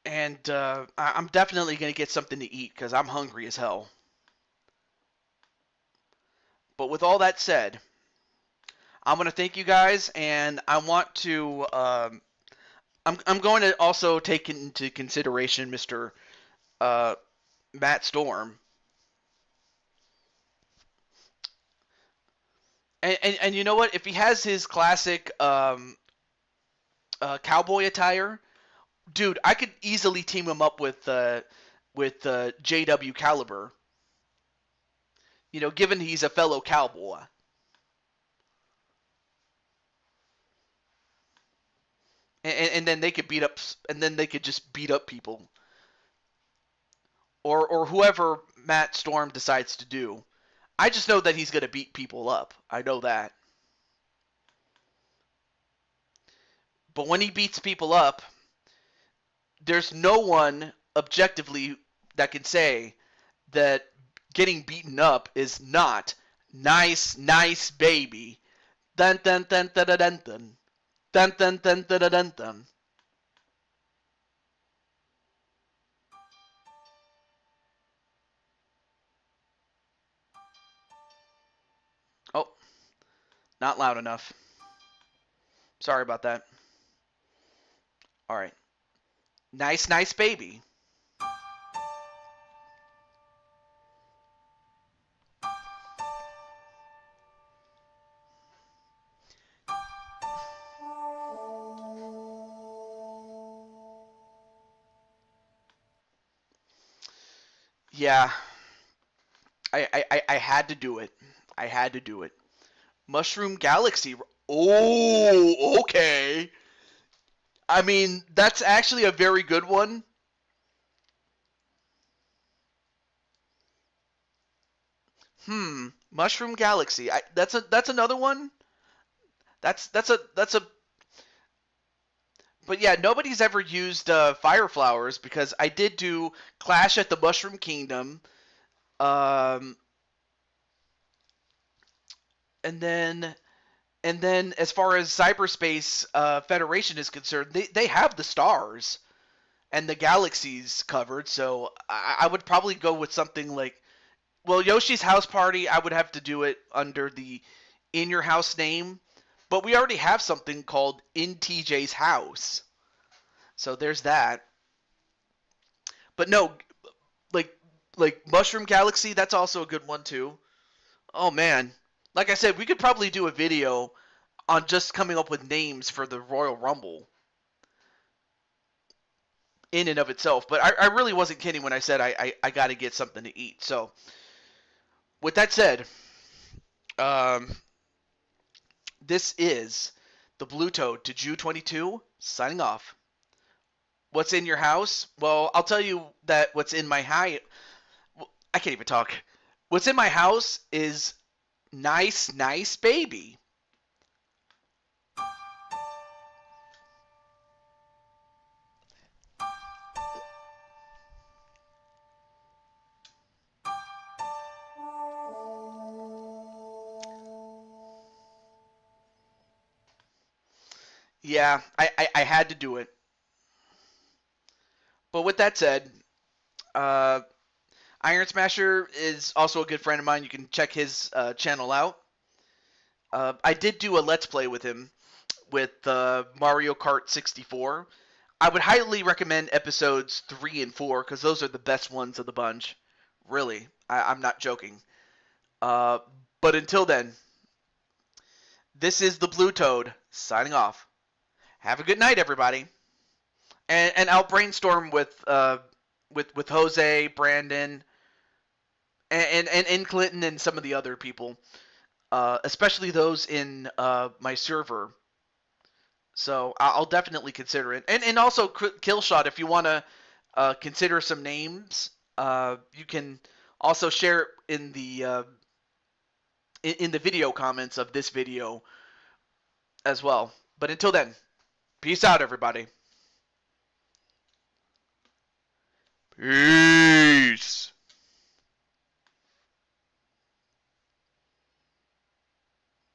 I'm definitely gonna get something to eat because I'm hungry as hell. But with all that said, I'm gonna thank you guys, and I want to. I'm going to also take into consideration Mr. Matt Storm. And you know what? If he has his classic cowboy attire, dude, I could easily team him up with JW Caliber. Given he's a fellow cowboy. And then they could beat up, and then they could just beat up people, or whoever Matt Storm decides to do. I just know that he's gonna beat people up. I know that. But when he beats people up, there's no one objectively that can say that getting beaten up is not nice baby. Dun dun dun dun dun dun dun dun dun dun dun dun dun. Oh, not loud enough. Sorry about that. All right. Nice baby. Yeah, I had to do it. I had to do it. Mushroom Galaxy. Oh, okay. I mean, that's actually a very good one. Mushroom Galaxy. That's another one. That's a. But yeah, nobody's ever used Fire Flowers because I did do Clash at the Mushroom Kingdom, um, and then as far as Cyberspace Federation is concerned, they have the stars and the galaxies covered. So I would probably go with something like, well, Yoshi's House Party. I would have to do it under the In Your House name, but we already have something called In TJ's House. So there's that. But no, like Mushroom Galaxy, that's also a good one too. Oh man, like I said, we could probably do a video on just coming up with names for the Royal Rumble in and of itself. But I really wasn't kidding when I said I got to get something to eat. So with that said, um, this is the Blue Toad to Jew22 signing off. What's in your house? Well, I'll tell you that what's in my house. I can't even talk. What's in my house is nice baby. Yeah, I had to do it. But with that said, uh, Iron Smasher is also a good friend of mine. You can check his channel out. I did do a Let's Play with him with Mario Kart 64. I would highly recommend episodes 3 and 4 because those are the best ones of the bunch. Really, I'm not joking. Uh, but until then, this is the Blue Toad signing off. Have a good night, everybody. And I'll brainstorm with Jose, Brandon, and Clinton and some of the other people, especially those in my server. So I'll definitely consider it. And also Killshot, if you want to consider some names, you can also share it in the video comments of this video as well. But until then, peace out, everybody. Peace.